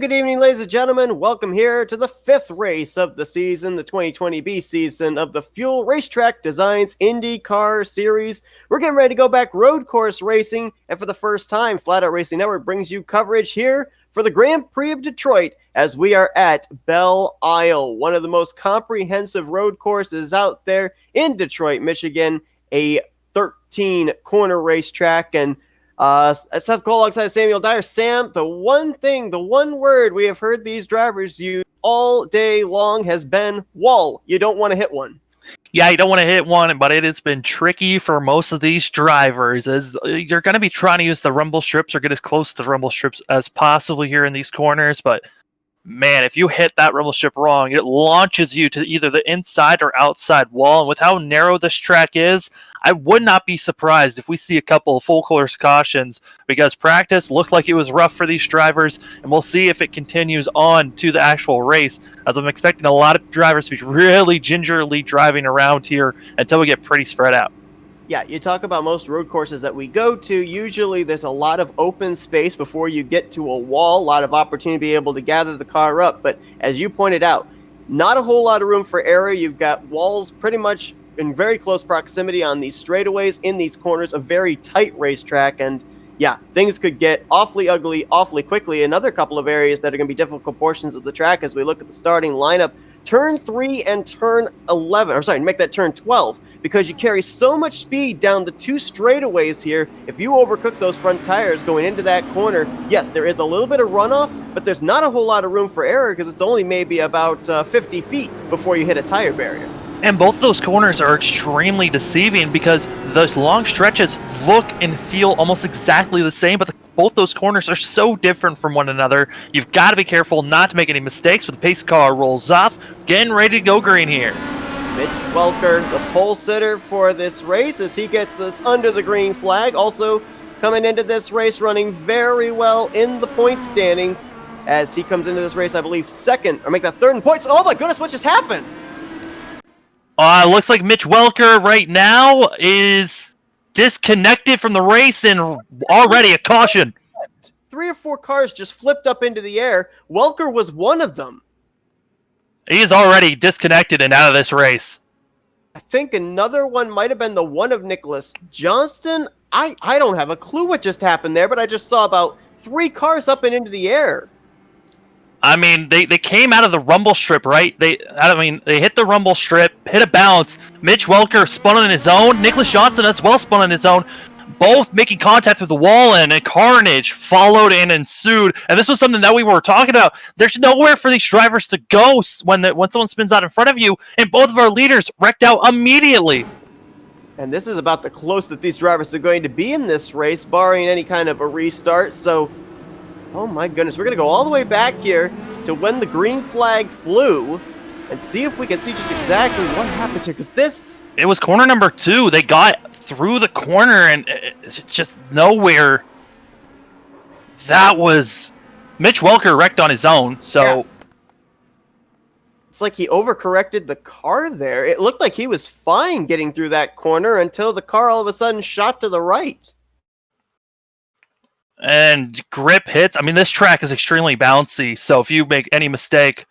good evening, ladies and gentlemen. Welcome here to the fifth race of the season, the 2020B season of the Fuel RaceTrackDesigns IndyCar Series. We're getting ready to go back road course racing, and for the first time, Flatout Racing Network brings you coverage here for the Grand Prix of Detroit as we are at Belle, one of the most comprehensive road courses out there in Detroit, Michigan, a 13-corner racetrack, and Seth Cole alongside Samuel Dyer. Sam, the one word we have heard these drivers use all day long has been wall. You don't want to hit one. Yeah, you don't want to hit one, but it has been tricky for most of these drivers as you're going to be trying to use the rumble strips or get as close to the rumble strips as possible here in these corners, but man, if you hit that rumble strip wrong, it launches you to either the inside or outside wall. And with how narrow this track is, I would not be surprised if we see a couple of full course cautions because practice looked like it was rough for these drivers, and we'll see if it continues on to the actual race, as I'm expecting a lot of drivers to be really gingerly driving around here until we get pretty spread out. Yeah, you talk about most road courses that we go to, usually there's a lot of open space before you get to a wall, a lot of opportunity to be able to gather the car up, but as you pointed out, not a whole lot of room for error. You've got walls pretty much in very close proximity on these straightaways, in these corners, a very tight racetrack, and yeah, things could get awfully ugly awfully quickly. Another couple of areas that are going to be difficult portions of the track as we look at the starting lineup. Turn 3 and turn 11, or sorry, make that turn 12, because you carry so much speed down the two straightaways here. If you overcook those front tires going into that corner, yes, there is a little bit of runoff, but there's not a whole lot of room for error because it's only maybe about 50 feet before you hit a tire barrier. And both those corners are extremely deceiving because those long stretches look and feel almost exactly the same, but both those corners are so different from one another. You've got to be careful not to make any mistakes, but the pace car rolls off, getting ready to go green here. Mitch Welker, the pole sitter for this race, as he gets us under the green flag. Also coming into this race running very well in the point standings as he comes into this race, I believe, second, or make that third in points. Oh my goodness, what just happened? Looks like Mitch Welker right now is disconnected from the race and already a caution. 3 or 4 cars just flipped up into the air. Welker was one of them. He is already disconnected and out of this race. I think another one might have been the one of Nicholas Johnston. I don't have a clue what just happened there, but I just saw about 3 cars up and into the air. I mean, they came out of the rumble strip, right? They hit the rumble strip, hit a bounce. Mitch Welker spun on his own. Nicholas Johnson as well spun on his own. Both making contact with the wall, and a carnage followed and ensued. And this was something that we were talking about. There's nowhere for these drivers to go when someone spins out in front of you, and both of our leaders wrecked out immediately. And this is about the close that these drivers are going to be in this race, barring any kind of a restart. So, oh my goodness, we're going to go all the way back here to when the green flag flew and see if we can see just exactly what happens here, because it was corner number 2. They got through the corner, and it's just nowhere. That was Mitch Welker wrecked on his own, so... Yeah. It's like he overcorrected the car there. It looked like he was fine getting through that corner until the car all of a sudden shot to the right. And grip hits. I mean, this track is extremely bouncy, so if you make any mistake,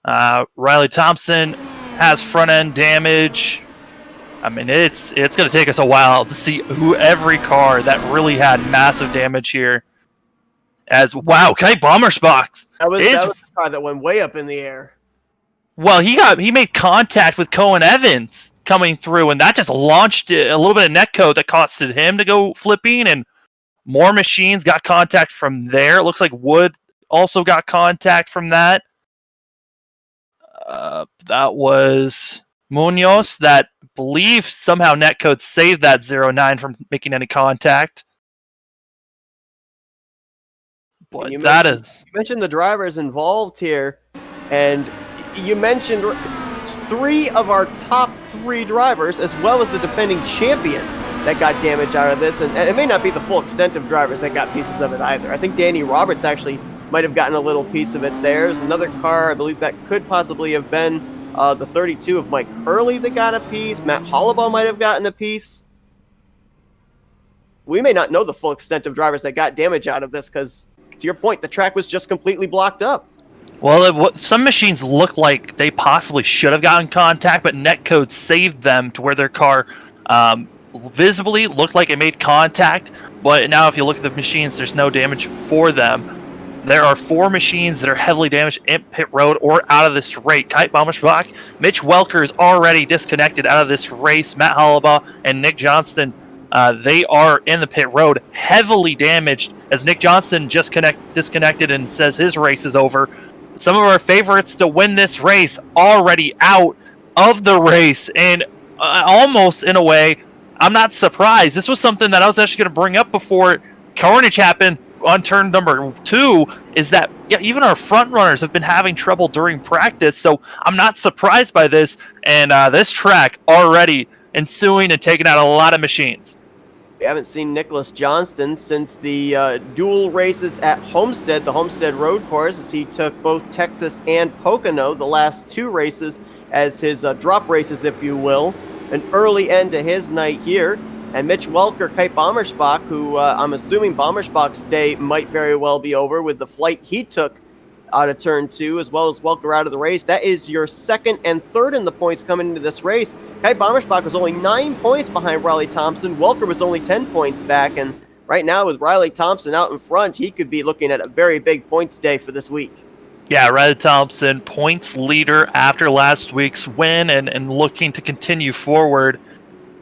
Riley Thompson has front end damage. I mean, it's going to take us a while to see every car that really had massive damage here. As wow, Kai Bommersbach. That was the car that went way up in the air. Well, he made contact with Cohen Evans coming through, and that just launched a little bit of netcode that costed him to go flipping, and more machines got contact from there. It looks like Wood also got contact from that. That was Munoz that believe somehow netcode saved that 09 from making any contact. But you mentioned the drivers involved here, and you mentioned 3 of our top 3 drivers, as well as the defending champion, that got damage out of this, and it may not be the full extent of drivers that got pieces of it either. I think Danny Roberts actually might have gotten a little piece of it there. There's another car, I believe that could possibly have been the 32 of Mike Hurley that got a piece. Matt Halabaugh might have gotten a piece. We may not know the full extent of drivers that got damage out of this because to your point, the track was just completely blocked up. Well, some machines look like they possibly should have gotten contact, but netcode saved them to where their car visibly looked like it made contact. But now if you look at the machines, there's no damage for them. There are 4 machines that are heavily damaged in pit road or out of this race. Kite Bommersbach, Mitch Welker is already disconnected out of this race. Matt Halabaugh and Nick Johnston, they are in the pit road, heavily damaged, as Nick Johnston just disconnected and says his race is over. Some of our favorites to win this race already out of the race, and almost in a way, I'm not surprised. This was something that I was actually going to bring up before carnage happened on turn number 2, is that even our front runners have been having trouble during practice, so I'm not surprised by this, and this track already ensuing and taking out a lot of machines. We haven't seen Nicholas Johnston since the dual races at Homestead, the Homestead Road Course, as he took both Texas and Pocono, the last 2 races, as his drop races, if you will. An early end to his night here. And Mitch Welker, Kite Bommersbach, who I'm assuming Bommersbach's day might very well be over with the flight he took out of turn 2, as well as Welker out of the race. That is your second and third in the points coming into this race. Kite Bommersbach was only 9 points behind Riley Thompson. Welker was only 10 points back. And right now with Riley Thompson out in front, he could be looking at a very big points day for this week. Yeah, Riley Thompson, points leader after last week's win and looking to continue forward.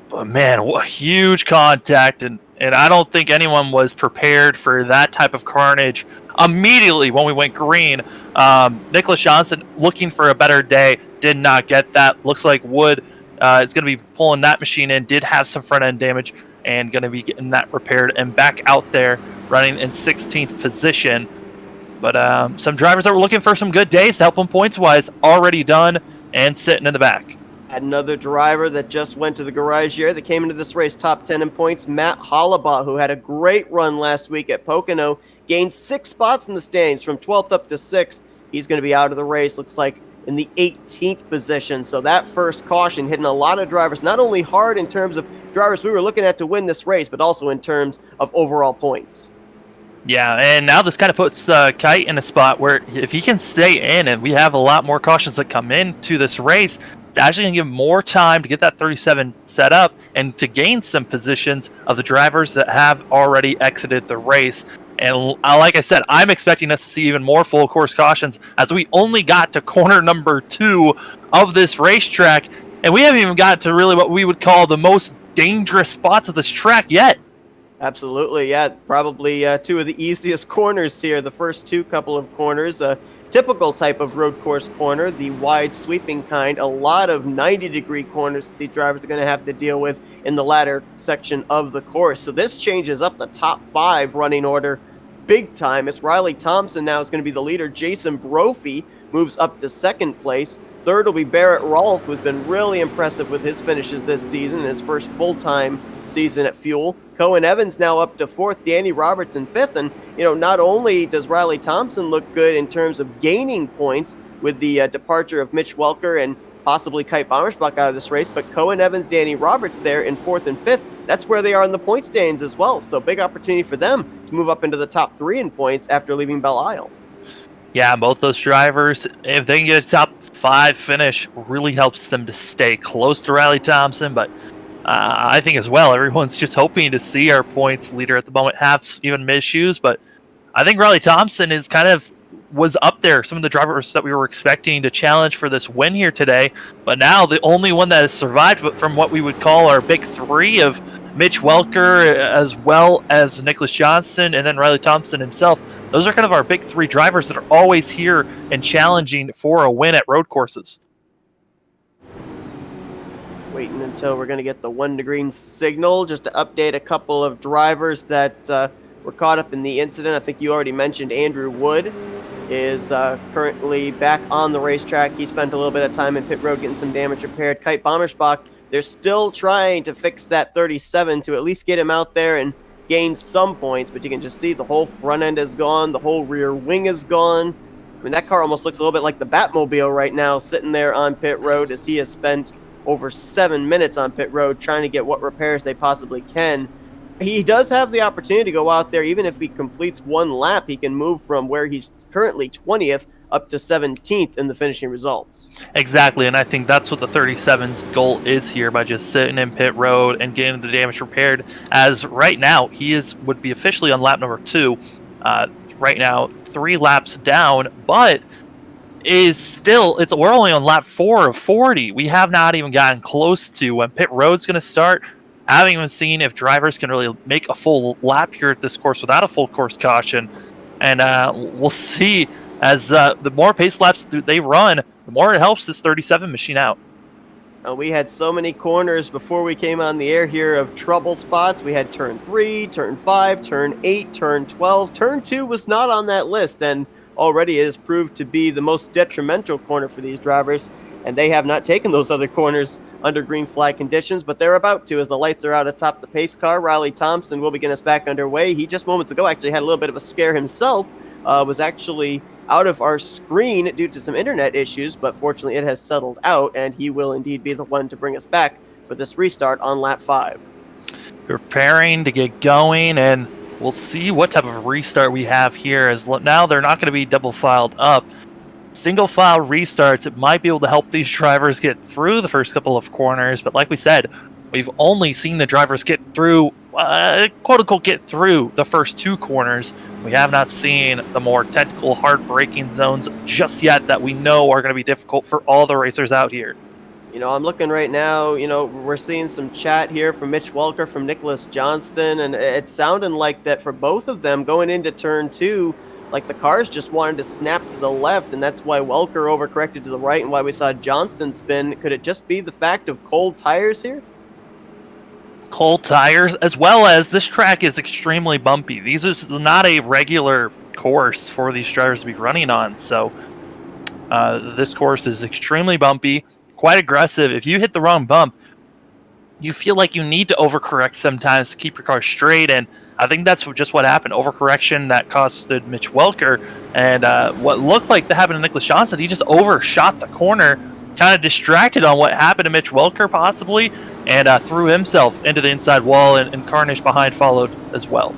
But man, what huge contact, and I don't think anyone was prepared for that type of carnage immediately when we went green. Nicholas Johnson, looking for a better day, did not get that. Looks like Wood is going to be pulling that machine in, did have some front-end damage, and going to be getting that repaired and back out there running in 16th position. But some drivers that were looking for some good days to help them points-wise already done and sitting in the back. Another driver that just went to the garage here that came into this race top 10 in points, Matt Halabaugh, who had a great run last week at Pocono, gained 6 spots in the standings from 12th up to 6th. He's going to be out of the race, looks like in the 18th position. So that first caution hitting a lot of drivers, not only hard in terms of drivers we were looking at to win this race, but also in terms of overall points. Yeah, and now this kind of puts Kite in a spot where if he can stay in, and we have a lot more cautions that come into this race, it's actually going to give more time to get that 37 set up and to gain some positions of the drivers that have already exited the race. And like I said, I'm expecting us to see even more full course cautions, as we only got to corner number 2 of this racetrack, and we haven't even got to really what we would call the most dangerous spots of this track yet. Absolutely, yeah. Probably 2 of the easiest corners here. The first 2 couple of corners, a typical type of road course corner, the wide sweeping kind. A lot of 90-degree corners that the drivers are going to have to deal with in the latter section of the course. So this changes up the top 5 running order big time. It's Riley Thompson now is going to be the leader. Jason Brophy moves up to 2nd place. 3rd will be Barrett Rolfe, who's been really impressive with his finishes this season in his first full-time season at Fuel. Cohen Evans now up to 4th, Danny Robertson 5th, and not only does Riley Thompson look good in terms of gaining points with the departure of Mitch Welker and possibly Kite Bommersbach out of this race, but Cohen Evans, Danny Roberts there in 4th and 5th. That's where they are in the point standings as well, so big opportunity for them to move up into the top 3 in points after leaving Belle Isle. Yeah, both those drivers, if they can get a top 5 finish, really helps them to stay close to Riley Thompson, but I think as well, everyone's just hoping to see our points leader at the moment have even issues, but I think Riley Thompson is was up there, some of the drivers that we were expecting to challenge for this win here today, but now the only one that has survived from what we would call our big 3 of Mitch Welker, as well as Nicholas Johnson, and then Riley Thompson himself. Those are kind of our big 3 drivers that are always here and challenging for a win at road courses. Waiting until we're going to get the 1 to green signal just to update a couple of drivers that were caught up in the incident. I think you already mentioned Andrew Wood is currently back on the racetrack. He spent a little bit of time in pit road getting some damage repaired. Kite Bommersbach, they're still trying to fix that 37 to at least get him out there and gain some points, but you can just see the whole front end is gone, the whole rear wing is gone. I mean, that car almost looks a little bit like the Batmobile right now, sitting there on pit road, as he has spent over 7 minutes on pit road trying to get what repairs they possibly can. He does have the opportunity to go out there. Even if he completes one lap, he can move from where he's currently 20th up to 17th in the finishing results. Exactly, and I think that's what the 37's goal is here, by just sitting in pit road and getting the damage repaired. As right now, would be officially on lap number 2. Right now, 3 laps down, but we're only on lap 4 of 40. We have not even gotten close to when pit road's going to start. I haven't even seen if drivers can really make a full lap here at this course without a full course caution. And we'll see as the more pace laps they run, the more it helps this 37 machine out. We had so many corners before we came on the air here of trouble spots. We had turn 3, turn 5, turn 8, turn 12. Turn 2 was not on that list, and already it has proved to be the most detrimental corner for these drivers, and they have not taken those other corners under green flag conditions, but they're about to as the lights are out atop the pace car. Riley Thompson will begin us back underway. He just moments ago actually had a little bit of a scare himself, was actually out of our screen due to some internet issues, but fortunately it has settled out, and he will indeed be the one to bring us back for this restart on lap 5. Preparing to get going, and we'll see what type of restart we have here, as now they're not going to be double filed up. Single file restarts, it might be able to help these drivers get through the first couple of corners, but like we said, we've only seen the drivers get through, quote-unquote, get through the first 2 corners. We have not seen the more technical, hard braking zones just yet that we know are going to be difficult for all the racers out here. I'm looking right now, we're seeing some chat here from Mitch Welker, from Nicholas Johnston, and it's sounding like that for both of them going into turn 2, like the cars just wanted to snap to the left, and that's why Welker overcorrected to the right and why we saw Johnston spin. Could it just be the fact of cold tires here? Cold tires, as well as this track is extremely bumpy. This is not a regular course for these drivers to be running on, so this course is extremely bumpy, quite aggressive. If you hit the wrong bump, you feel like you need to overcorrect sometimes to keep your car straight, and I think that's just what happened. Overcorrection that costed Mitch Welker, and what looked like that happened to Nicholas Johnson. He just overshot the corner, kind of distracted on what happened to Mitch Welker possibly, and threw himself into the inside wall, and Carnage behind followed as well.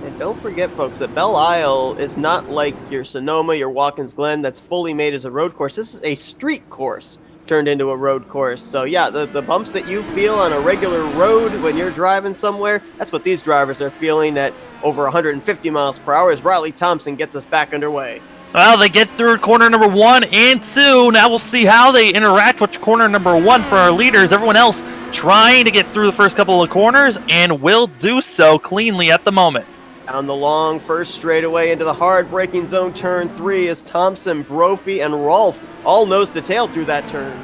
And don't forget, folks, that Belle Isle is not like your Sonoma, your Watkins Glen that's fully made as a road course. This is a street course turned into a road course. So yeah, the bumps that you feel on a regular road when you're driving somewhere, that's what these drivers are feeling at over 150 miles per hour as Riley Thompson gets us back underway. Well, they get through corner number 1 and 2. Now we'll see how they interact with corner number 1 for our leaders. Everyone else trying to get through the first couple of corners and will do so cleanly at the moment. Down the long first straightaway into the hard braking zone, turn 3 is Thompson, Brophy, and Rolfe all nose to tail through that turn.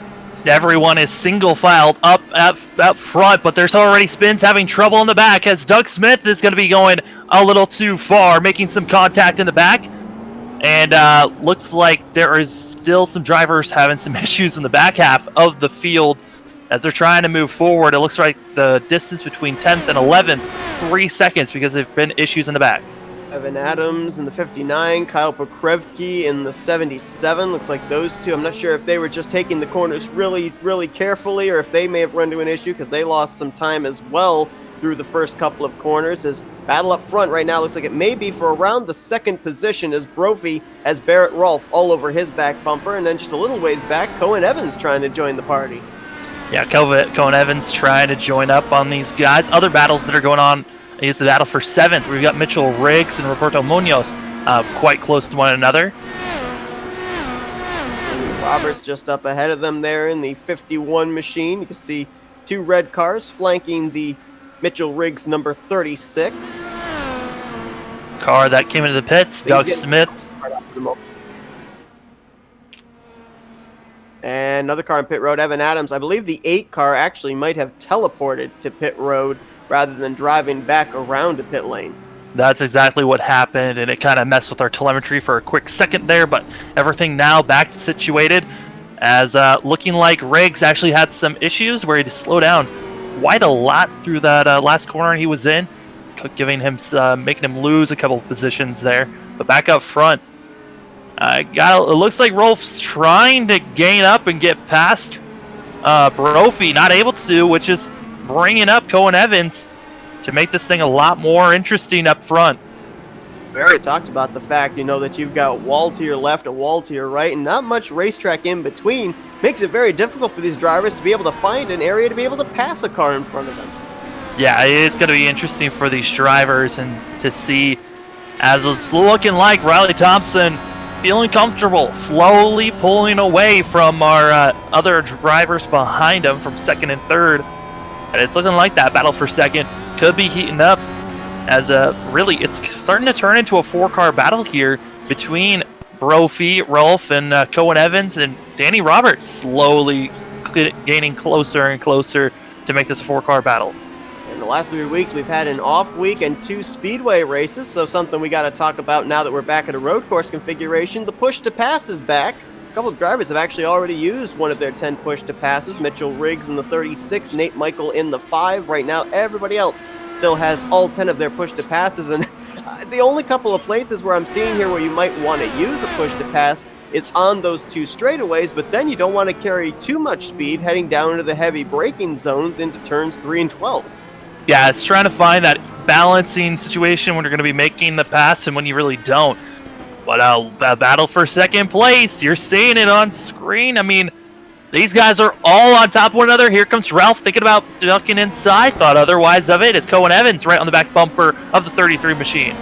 Everyone is single filed up front, but there's already spins having trouble in the back as Doug Smith is going to be going a little too far, making some contact in the back. And looks like there is still some drivers having some issues in the back half of the field as they're trying to move forward. It looks like the distance between 10th and 11th, 3 seconds because there have been issues in the back. Evan Adams in the 59, Kyle Pokrevki in the 77. Looks like those two. I'm not sure if they were just taking the corners really, really carefully or if they may have run into an issue because they lost some time as well through the first couple of corners. As battle up front right now looks like it may be for around the second position as Brophy has Barrett Rolfe all over his back bumper, and then just a little ways back, Cohen Evans trying to join the party. Yeah, Cohen Evans trying to join up on these guys. Other battles that are going on is the battle for 7th. We've got Mitchell Riggs and Roberto Munoz quite close to one another. Roberts just up ahead of them there in the 51 machine. You can see 2 red cars flanking the Mitchell Riggs number 36. Car that came into the pits, Doug Smith. And another car in pit road, Evan Adams. I believe the 8 car actually might have teleported to pit road rather than driving back around to pit lane. That's exactly what happened, and it kind of messed with our telemetry for a quick second there, but everything now back situated as looking like Riggs actually had some issues where he had to slow down quite a lot through that last corner he was in, giving him making him lose a couple of positions there. But back up front, it looks like Rolfe's trying to gain up and get past Brophy, not able to, which is bringing up Cohen Evans. to make this thing a lot more interesting up front. We already talked about the fact, that you've got wall to your left, a wall to your right, and not much racetrack in between. Makes it very difficult for these drivers to be able to find an area to be able to pass a car in front of them. Yeah, it's going to be interesting for these drivers and to see, as it's looking like Riley Thompson feeling comfortable, slowly pulling away from our other drivers behind him from second and third. And it's looking like that battle for second could be heating up, as really it's starting to turn into a 4-car battle here between Brophy, Rolf, and Cohen Evans, and Danny Roberts slowly gaining closer and closer to make this a 4-car battle. In the last 3 weeks, we've had an off week and 2 speedway races, so something we got to talk about now that we're back at a road course configuration. The push to pass is back. A couple of drivers have actually already used one of their 10 push to passes. Mitchell Riggs in the 36, Nate Michael in the 5. Right now, everybody else still has all 10 of their push to passes, and the only couple of places where I'm seeing here where you might want to use a push to pass is on those 2 straightaways, but then you don't want to carry too much speed heading down into the heavy braking zones into turns 3 and 12. Yeah, it's trying to find that balancing situation when you're going to be making the pass and when you really don't. But a battle for second place, you're seeing it on screen. I mean, these guys are all on top of one another. Here comes Ralph thinking about ducking inside. Thought otherwise of it. It's Cohen Evans right on the back bumper of the 33 machine.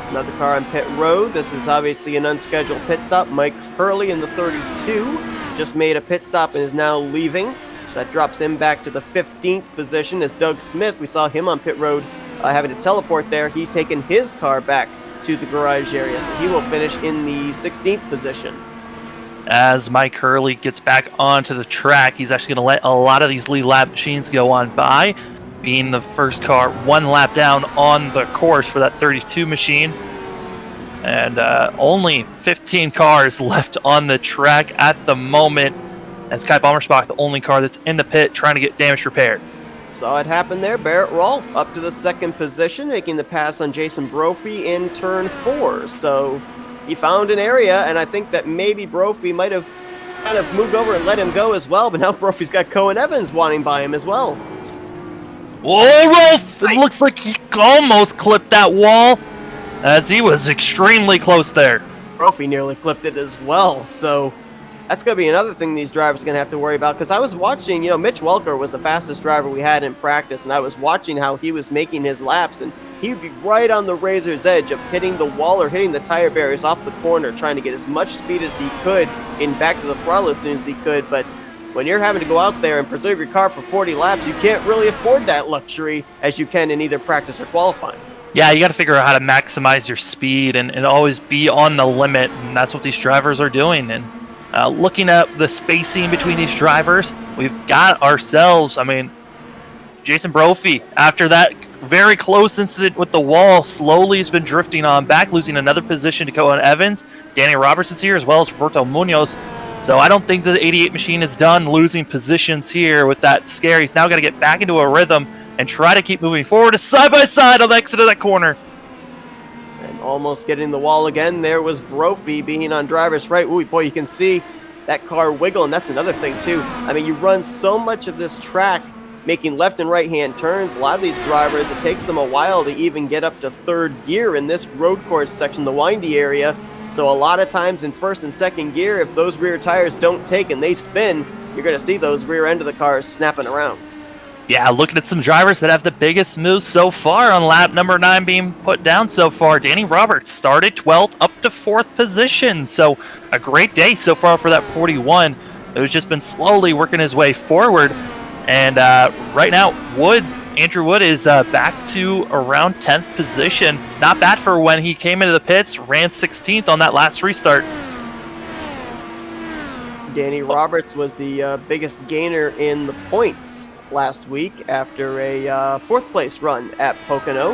Another car on pit road. This is obviously an unscheduled pit stop. Mike Hurley in the 32 just made a pit stop and is now leaving. So that drops him back to the 15th position as Doug Smith, we saw him on pit road having to teleport there. He's taken his car back to the garage area, so he will finish in the 16th position. As Mike Hurley gets back onto the track, he's actually going to let a lot of these lead lap machines go on by, being the first car 1 lap down on the course for that 32 machine. And only 15 cars left on the track at the moment, as Kai Bommersbach, the only car that's in the pit trying to get damage repaired. Saw it happen there. Barrett Rolfe up to the 2nd position, making the pass on Jason Brophy in turn 4. So he found an area, and I think that maybe Brophy might have kind of moved over and let him go as well, but now Brophy's got Cohen Evans wanting by him as well. Whoa, Rolfe! It looks like he almost clipped that wall, as he was extremely close there. Brophy nearly clipped it as well, so that's going to be another thing these drivers are going to have to worry about, because I was watching, Mitch Welker was the fastest driver we had in practice, and I was watching how he was making his laps, and he would be right on the razor's edge of hitting the wall or hitting the tire barriers off the corner, trying to get as much speed as he could, getting back to the throttle as soon as he could. But when you're having to go out there and preserve your car for 40 laps, you can't really afford that luxury as you can in either practice or qualifying. Yeah, you got to figure out how to maximize your speed and always be on the limit, and that's what these drivers are doing. And looking at the spacing between these drivers, we've got ourselves, Jason Brophy, after that very close incident with the wall, slowly has been drifting on back, losing another position to Cohen Evans. Danny Roberts is here, as well as Roberto Munoz. So I don't think the 88 machine is done losing positions here with that scare. He's now got to get back into a rhythm and try to keep moving forward side by side on the exit of that corner. And almost getting the wall again, there was Brophy being on driver's right. Ooh, boy, you can see that car wiggle, and that's another thing too. You run so much of this track making left and right hand turns. A lot of these drivers, it takes them a while to even get up to 3rd gear in this road course section, the windy area. So a lot of times in 1st and 2nd gear, if those rear tires don't take and they spin, you're going to see those rear end of the cars snapping around. Yeah, looking at some drivers that have the biggest moves so far on lap number 9 being put down so far. Danny Roberts started 12th up to 4th position. So a great day so far for that 41. Who's just been slowly working his way forward. And right now, Andrew Wood is back to around 10th position. Not bad for when he came into the pits, ran 16th on that last restart. Danny Roberts was the biggest gainer in the points last week after a 4th place run at Pocono.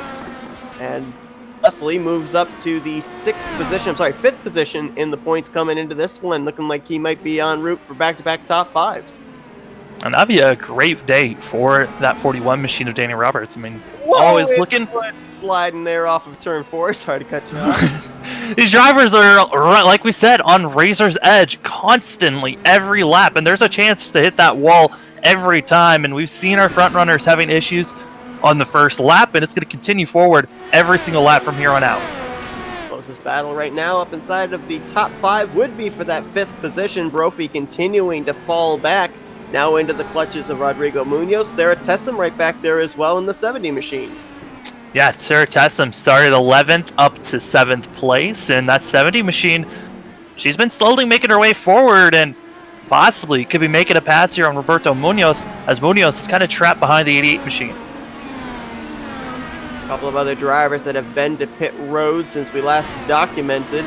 And Leslie moves up to the 5th position in the points coming into this one, looking like he might be en route for back-to-back top 5s. And that'd be a great day for that 41 machine of Danny Roberts. Whoa, always looking. Sliding there off of turn 4. Sorry to cut you off. These drivers are, like we said, on razor's edge constantly every lap. And there's a chance to hit that wall every time. And we've seen our front runners having issues on the first lap, and it's going to continue forward every single lap from here on out. Closest battle right now up inside of the top 5 would be for that 5th position. Brophy continuing to fall back, now into the clutches of Rodrigo Munoz. Sarah Tessum right back there as well in the 70 machine. Yeah, Sarah Tessum started 11th up to 7th place, and that 70 machine, she's been slowly making her way forward and possibly could be making a pass here on Roberto Munoz, as Munoz is kind of trapped behind the 88 machine. A couple of other drivers that have been to pit road since we last documented.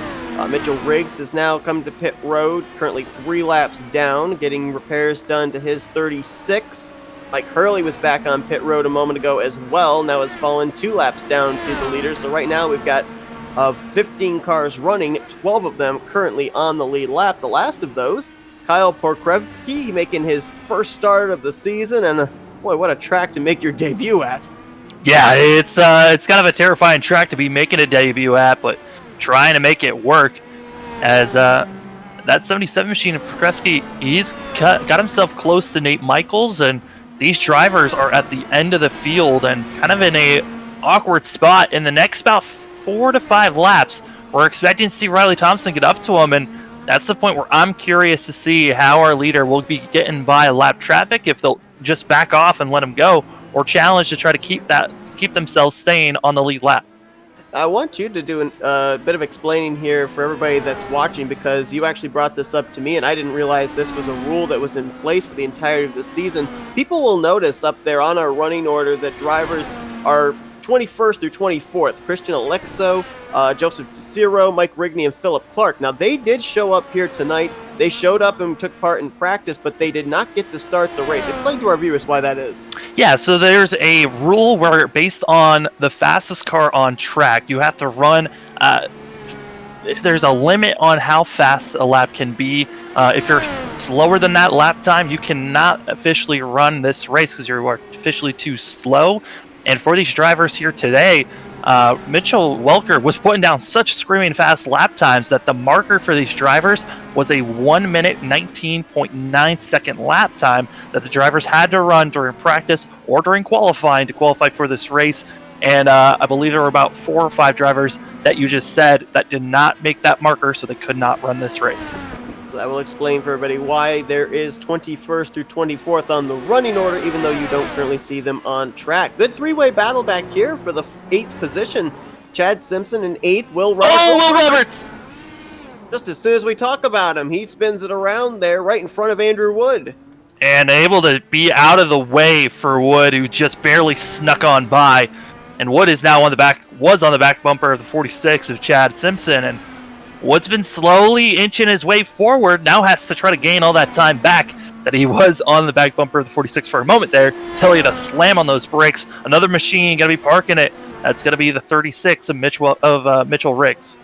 Mitchell Riggs has now come to pit road, currently 3 laps down, getting repairs done to his 36. Mike Hurley was back on pit road a moment ago as well, now has fallen 2 laps down to the leader. So right now we've got, of 15 cars running, 12 of them currently on the lead lap. The last of those, Kyle Porkrevke, making his first start of the season, and boy, what a track to make your debut at. Yeah, it's kind of a terrifying track to be making a debut at, but trying to make it work, as that 77 machine of Porkrevke, he's got himself close to Nate Michaels, and these drivers are at the end of the field and kind of in a awkward spot. In the next about 4 to 5 laps, we're expecting to see Riley Thompson get up to him, and that's the point where I'm curious to see how our leader will be getting by lap traffic, if they'll just back off and let him go, or challenge to try to keep themselves staying on the lead lap. I want you to do a bit of explaining here for everybody that's watching, because you actually brought this up to me and I didn't realize this was a rule that was in place for the entirety of the season. People will notice up there on our running order that drivers are 21st through 24th. Christian Alexo, Joseph DeCiro, Mike Rigney, and Philip Clark. Now, they did show up here tonight. They showed up and took part in practice, but they did not get to start the race. Explain to our viewers why that is. Yeah, so there's a rule where, based on the fastest car on track, you have to run. There's a limit on how fast a lap can be. If you're slower than that lap time, you cannot officially run this race because you're officially too slow. And for these drivers here today, Mitchell Welker was putting down such screaming fast lap times that the marker for these drivers was a 1 minute 19.9 second lap time that the drivers had to run during practice or during qualifying to qualify for this race. And I believe there were about 4 or 5 drivers that you just said that did not make that marker, so they could not run this race. So that will explain for everybody why there is 21st through 24th on the running order, even though you don't currently see them on track. Good 3-way battle back here for the 8th position. Chad Simpson in 8th. Will Roberts. Oh, Will Roberts! Just as soon as we talk about him, he spins it around there right in front of Andrew Wood. And able to be out of the way for Wood, who just barely snuck on by. And Wood is now on the back bumper of the 46 of Chad Simpson, and Wood's been slowly inching his way forward, now has to try to gain all that time back that he was on the back bumper of the 46 for a moment there. Tell you to slam on those brakes. Another machine going to be parking it. That's going to be the 36 of Mitchell Riggs.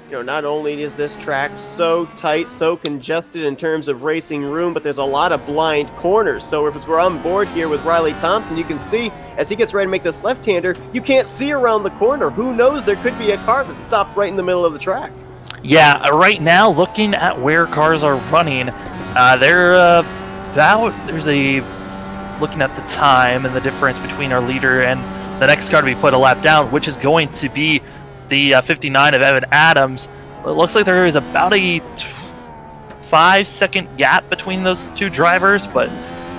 You know, not only is this track so tight, so congested in terms of racing room, but there's a lot of blind corners. So if we're on board here with Riley Thompson, you can see as he gets ready to make this left-hander, you can't see around the corner. Who knows? There could be a car that's stopped right in the middle of the track. Yeah, right now, looking at where cars are running, looking at the time and the difference between our leader and the next car to be put a lap down, which is going to be the 59 of Evan Adams. It looks like there is about a 5-second gap between those two drivers, but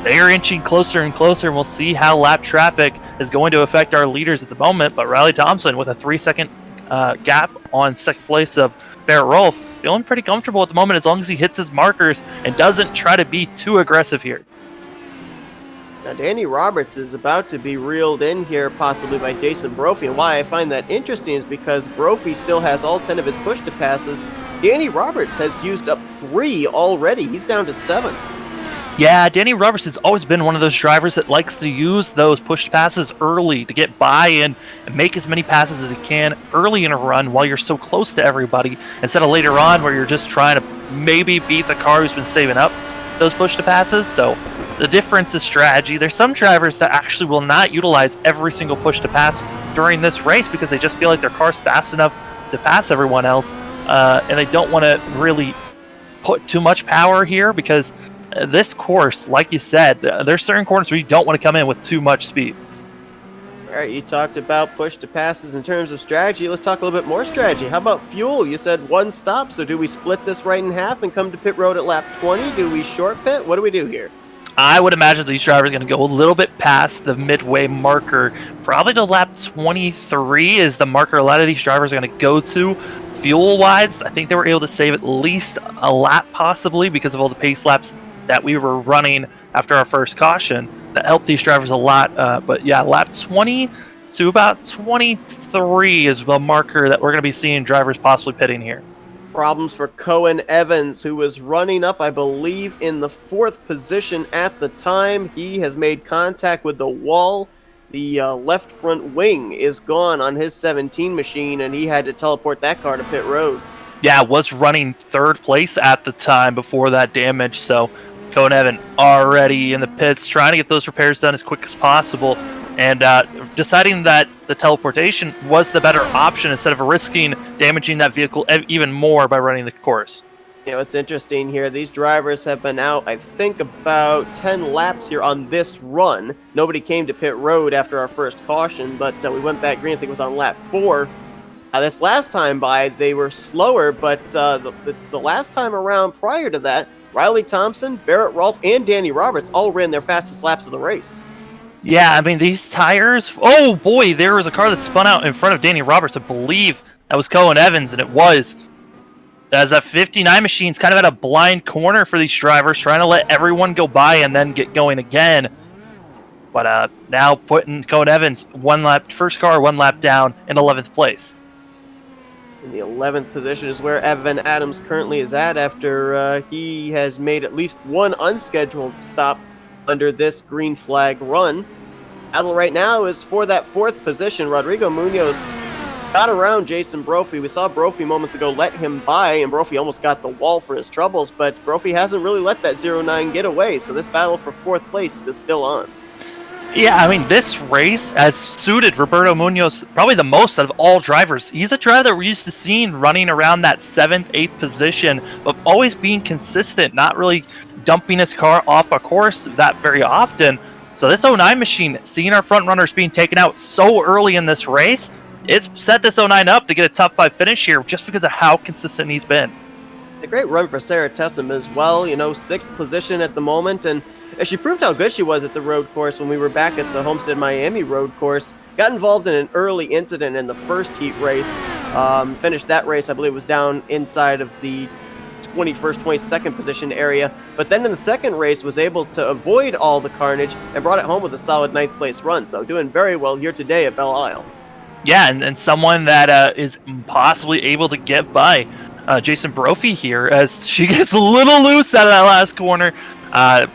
they are inching closer and closer, and we'll see how lap traffic is going to affect our leaders at the moment. But Riley Thompson with a 3-second gap on second place of Barrett Rolfe, feeling pretty comfortable at the moment as long as he hits his markers and doesn't try to be too aggressive here. Now, Danny Roberts is about to be reeled in here, possibly by Jason Brophy, and why I find that interesting is because Brophy still has all 10 of his push-to-passes. Danny Roberts has used up 3 already. He's down to 7. Yeah, Danny Roberts has always been one of those drivers that likes to use those push passes early to get by and make as many passes as he can early in a run while you're so close to everybody, instead of later on where you're just trying to maybe beat the car who's been saving up those push to passes. So the difference is strategy. There's some drivers that actually will not utilize every single push to pass during this race because they just feel like their car's fast enough to pass everyone else, and they don't want to really put too much power here because this course, like you said, there's certain corners where you don't want to come in with too much speed. All right, you talked about push to passes in terms of strategy. Let's talk a little bit more strategy. How about fuel? You said one stop, so do we split this right in half and come to pit road at lap 20? Do we short pit? What do we do here? I would imagine these drivers are going to go a little bit past the midway marker. Probably to lap 23 is the marker a lot of these drivers are going to go to. Fuel-wise, I think they were able to save at least a lap possibly because of all the pace laps that we were running after our first caution. That helped these drivers a lot. But yeah, lap 20 to about 23 is the marker that we're going to be seeing drivers possibly pitting here. Problems for Cohen Evans, who was running up, I believe, in the 4th position at the time. He has made contact with the wall. The left front wing is gone on his 17 machine, and he had to teleport that car to pit road. Yeah, was running 3rd place at the time before that damage, so Cohen Evans already in the pits, trying to get those repairs done as quick as possible, and deciding that the teleportation was the better option instead of risking damaging that vehicle even more by running the course. You know, it's interesting here. These drivers have been out, I think, about 10 laps here on this run. Nobody came to pit road after our first caution, but we went back green. I think it was on lap 4. This last time by, they were slower, but the last time around prior to that, Riley Thompson, Barrett Rolfe, and Danny Roberts all ran their fastest laps of the race. Yeah, I mean, these tires... Oh, boy, there was a car that spun out in front of Danny Roberts. I believe that was Cohen Evans, and it was. As that 59 machine's kind of at a blind corner for these drivers, trying to let everyone go by and then get going again. But now putting Cohen Evans first car, 1 lap down in 11th place. In the 11th position is where Evan Adams currently is at after he has made at least one unscheduled stop under this green flag run. Battle right now is for that 4th position. Rodrigo Munoz got around Jason Brophy. We saw Brophy moments ago let him by, and Brophy almost got the wall for his troubles, but Brophy hasn't really let that 0-9 get away, so this battle for 4th place is still on. Yeah, I mean, this race has suited Roberto Munoz probably the most out of all drivers. He's a driver that we're used to seeing running around that 7th, 8th position, but always being consistent, not really dumping his car off a course that very often. So this 09 machine, seeing our front runners being taken out so early in this race, it's set this 09 up to get a top 5 finish here just because of how consistent he's been. A great run for Sarah Tessum as well, 6th position at the moment, and she proved how good she was at the road course when we were back at the Homestead Miami road course. Got involved in an early incident in the first heat race. Finished that race, I believe, was down inside of the 21st, 22nd position area. But then in the second race was able to avoid all the carnage and brought it home with a solid 9th place run. So doing very well here today at Belle Isle. Yeah, and someone that is possibly able to get by Jason Brophy here as she gets a little loose out of that last corner.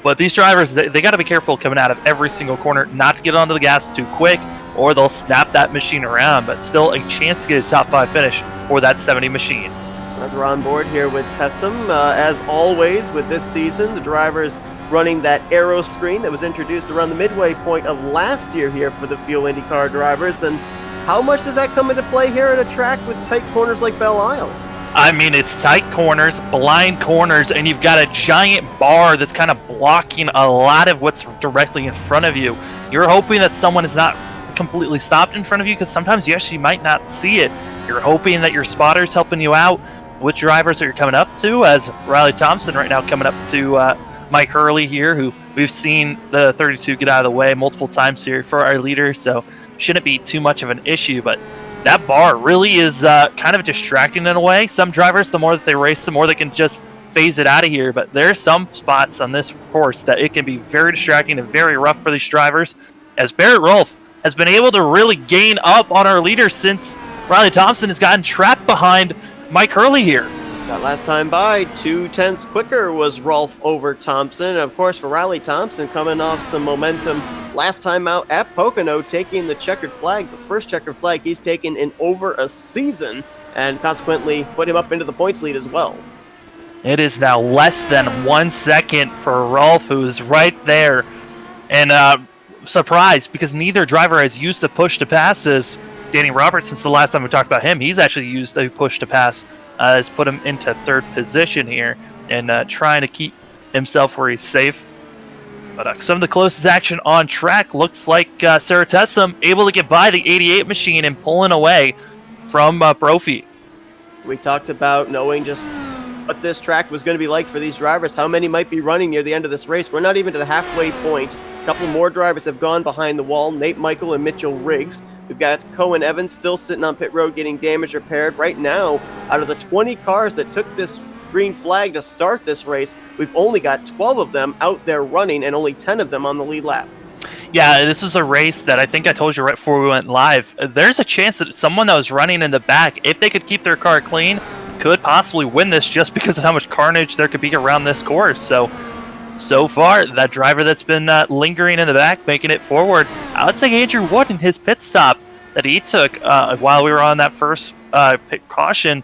But these drivers, they got to be careful coming out of every single corner, not to get onto the gas too quick, or they'll snap that machine around. But still a chance to get a top 5 finish for that 70 machine. As we're on board here with Tessum, as always with this season, the drivers running that arrow screen that was introduced around the midway point of last year here for the Fuel IndyCar drivers. And how much does that come into play here at a track with tight corners like Belle Isle? I mean, it's tight corners, blind corners, and you've got a giant bar that's kind of blocking a lot of what's directly in front of you. You're hoping that someone is not completely stopped in front of you because sometimes you actually might not see it. You're hoping that your spotter's helping you out with drivers that you're coming up to, as Riley Thompson right now coming up to Mike Hurley here, who we've seen the 32 get out of the way multiple times here for our leader, so shouldn't be too much of an issue. But that bar really is kind of distracting in a way. Some drivers, the more that they race, the more they can just phase it out of here. But there are some spots on this course that it can be very distracting and very rough for these drivers, as Barrett Rolfe has been able to really gain up on our leader since Riley Thompson has gotten trapped behind Mike Hurley here. That last time by, 2/10 quicker was Rolfe over Thompson. Of course, for Riley Thompson, coming off some momentum last time out at Pocono, taking the checkered flag, the first checkered flag he's taken in over a season, and consequently put him up into the points lead as well. It is now less than 1 second for Rolfe, who is right there. And surprised, because neither driver has used the push to passes. Danny Roberts, since the last time we talked about him, he's actually used a push to pass, has put him into 3rd position here and trying to keep himself where he's safe. But some of the closest action on track looks like Sarah Tessum able to get by the 88 machine and pulling away from Brophy. We talked about knowing just what this track was going to be like for these drivers, how many might be running near the end of this race. We're not even to the halfway point. A couple more drivers have gone behind the wall, Nate Michael and Mitchell Riggs. We've got Cohen Evans still sitting on pit road getting damage repaired. Right now, out of the 20 cars that took this green flag to start this race, we've only got 12 of them out there running and only 10 of them on the lead lap. Yeah, this is a race that I think I told you right before we went live. There's a chance that someone that was running in the back, if they could keep their car clean, could possibly win this just because of how much carnage there could be around this course. So far, that driver that's been lingering in the back, making it forward, let's say Andrew Wood in his pit stop that he took while we were on that first pit caution,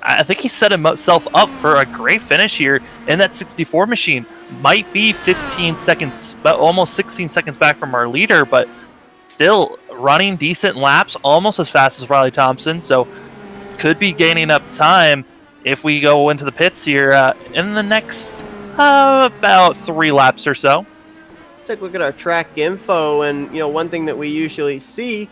I think he set himself up for a great finish here in that 64 machine. Might be 15 seconds, but almost 16 seconds back from our leader, but still running decent laps, almost as fast as Riley Thompson. So could be gaining up time if we go into the pits here in the next about 3 laps or so. Let's take a look at our track info, and one thing that we usually see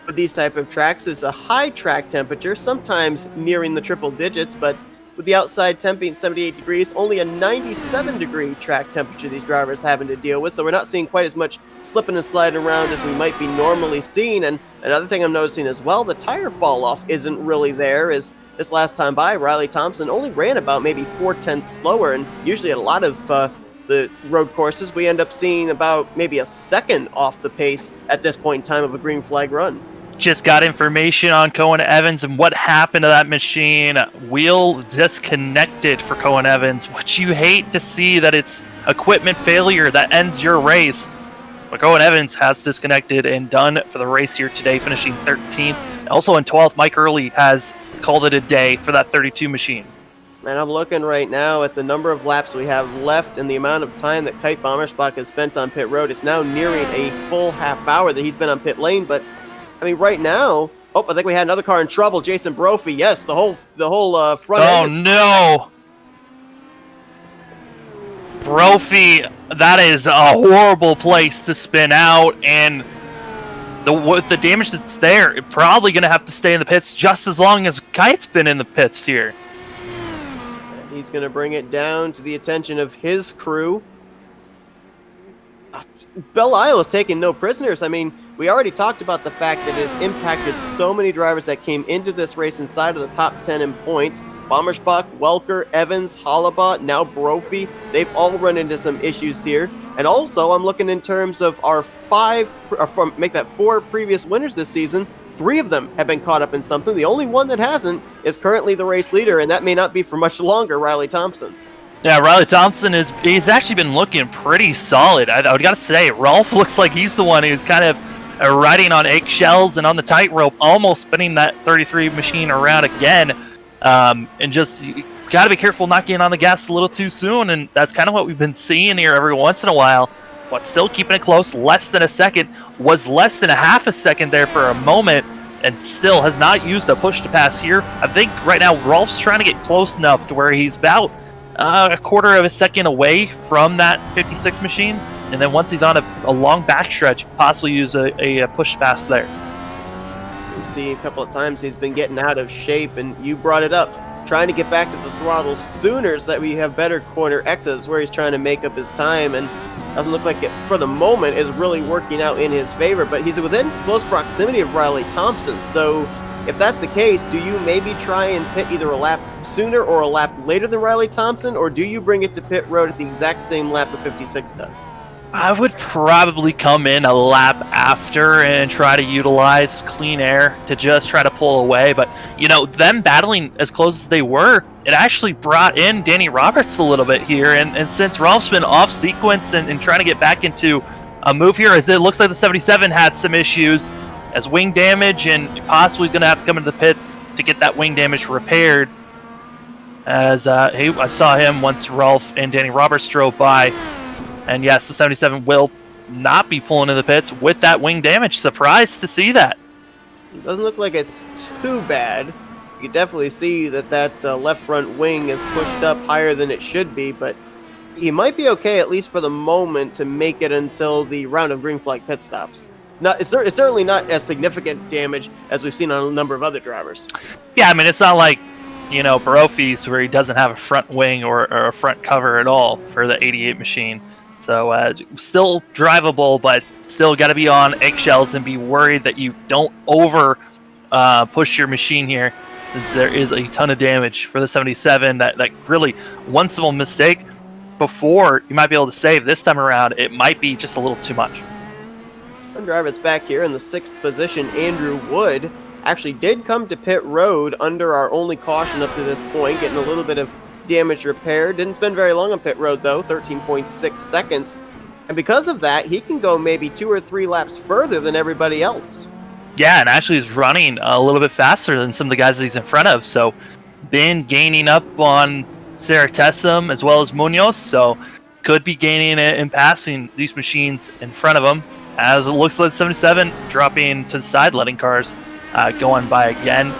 with these type of tracks is a high track temperature, sometimes nearing the triple digits, but with the outside temp being 78 degrees, only a 97 degree track temperature these drivers having to deal with, so we're not seeing quite as much slipping and sliding around as we might be normally seeing. And another thing I'm noticing as well, the tire fall off isn't really there, as this last time by, Riley Thompson only ran about maybe 4/10 slower, and usually at a lot of the road courses we end up seeing about maybe a second off the pace at this point in time of a green flag run. Just got information on Cohen Evans and what happened to that machine. Wheel disconnected for Cohen Evans, which you hate to see, that it's equipment failure that ends your race. But Cohen Evans has disconnected and done for the race here today, finishing 13th. Also in 12th, Mike Early has called it a day for that 32 machine. And I'm looking right now at the number of laps we have left and the amount of time that Kite Bommersbach has spent on pit road. It's now nearing a full half hour that he's been on pit lane, but I mean, right now, I think we had another car in trouble. Jason Brophy, yes, the whole front end. Oh no, Brophy, that is a horrible place to spin out, and with the damage that's there, it's probably going to have to stay in the pits just as long as Kite's been in the pits here. He's going to bring it down to the attention of his crew. Belle Isle is taking no prisoners. I mean, we already talked about the fact that it has impacted so many drivers that came into this race inside of the top 10 in points. Bommersbach, Welker, Evans, Halabaugh, now Brophy. They've all run into some issues here. And also, I'm looking in terms of our 4 previous winners this season. 3 of them have been caught up in something. The only one that hasn't is currently the race leader, and that may not be for much longer, Riley Thompson. Yeah, Riley Thompson he's actually been looking pretty solid. I would got to say, Rolf looks like he's the one who's kind of riding on eggshells and on the tightrope, almost spinning that 33 machine around again. And just got to be careful not getting on the gas a little too soon, and that's kind of what we've been seeing here every once in a while. But still keeping it close, less than a second, was less than a half a second there for a moment, and still has not used a push to pass here. I think right now Rolf's trying to get close enough to where he's about a quarter of a second away from that 56 machine, and then once he's on a long backstretch, possibly use a push pass there. You see a couple of times he's been getting out of shape, and you brought it up, trying to get back to the throttle sooner so that we have better corner exits where he's trying to make up his time, and doesn't look like it for the moment is really working out in his favor, but he's within close proximity of Riley Thompson. So if that's the case, do you maybe try and pit either a lap sooner or a lap later than Riley Thompson, or do you bring it to pit road at the exact same lap the 56 does? I would probably come in a lap after and try to utilize clean air to just try to pull away. But, them battling as close as they were, it actually brought in Danny Roberts a little bit here. And since Rolf's been off sequence and trying to get back into a move here, as it looks like the 77 had some issues as wing damage, and possibly he's going to have to come into the pits to get that wing damage repaired. As I saw him once Rolf and Danny Roberts drove by. And yes, the 77 will not be pulling in the pits with that wing damage. Surprised to see that. It doesn't look like it's too bad. You can definitely see that left front wing is pushed up higher than it should be, but he might be okay, at least for the moment, to make it until the round of green flag pit stops. It's certainly not as significant damage as we've seen on a number of other drivers. Yeah, I mean, it's not like, Barofi's where he doesn't have a front wing or a front cover at all for the 88 machine. So still drivable, but still got to be on eggshells and be worried that you don't over push your machine here, since there is a ton of damage for the 77. That really, one simple mistake before you might be able to save. This time around, it might be just a little too much. One driver that's back here in the 6th position, Andrew Wood, actually did come to pit road under our only caution up to this point, getting a little bit of damage repair. Didn't spend very long on pit road though, 13.6 seconds. And because of that, he can go maybe 2 or 3 laps further than everybody else. Yeah, and actually is running a little bit faster than some of the guys that he's in front of. So been gaining up on Saratessum as well as Munoz, so could be gaining it and passing these machines in front of him, as it looks like 77 dropping to the side, letting cars going by again.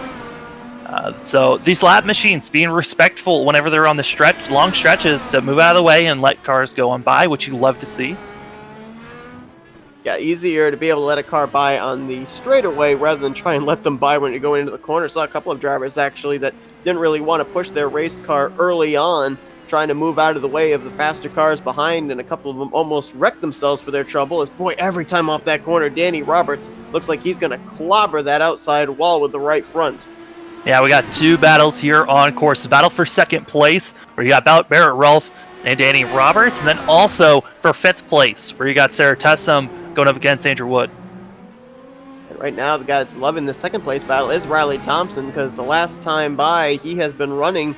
So these lap machines being respectful whenever they're on the long stretches, to move out of the way and let cars go on by, which you love to see. Yeah, easier to be able to let a car by on the straightaway rather than try and let them by when you're going into the corner. Saw a couple of drivers actually that didn't really want to push their race car early on, trying to move out of the way of the faster cars behind, and a couple of them almost wrecked themselves for their trouble. As boy, every time off that corner, Danny Roberts looks like he's going to clobber that outside wall with the right front. Yeah, we got 2 battles here on course. The battle for 2nd place, where you got Barrett Rolfe and Danny Roberts, and then also for 5th place, where you got Sarah Tessum going up against Andrew Wood. And right now, the guy that's loving the 2nd place battle is Riley Thompson, because the last time by, he has been running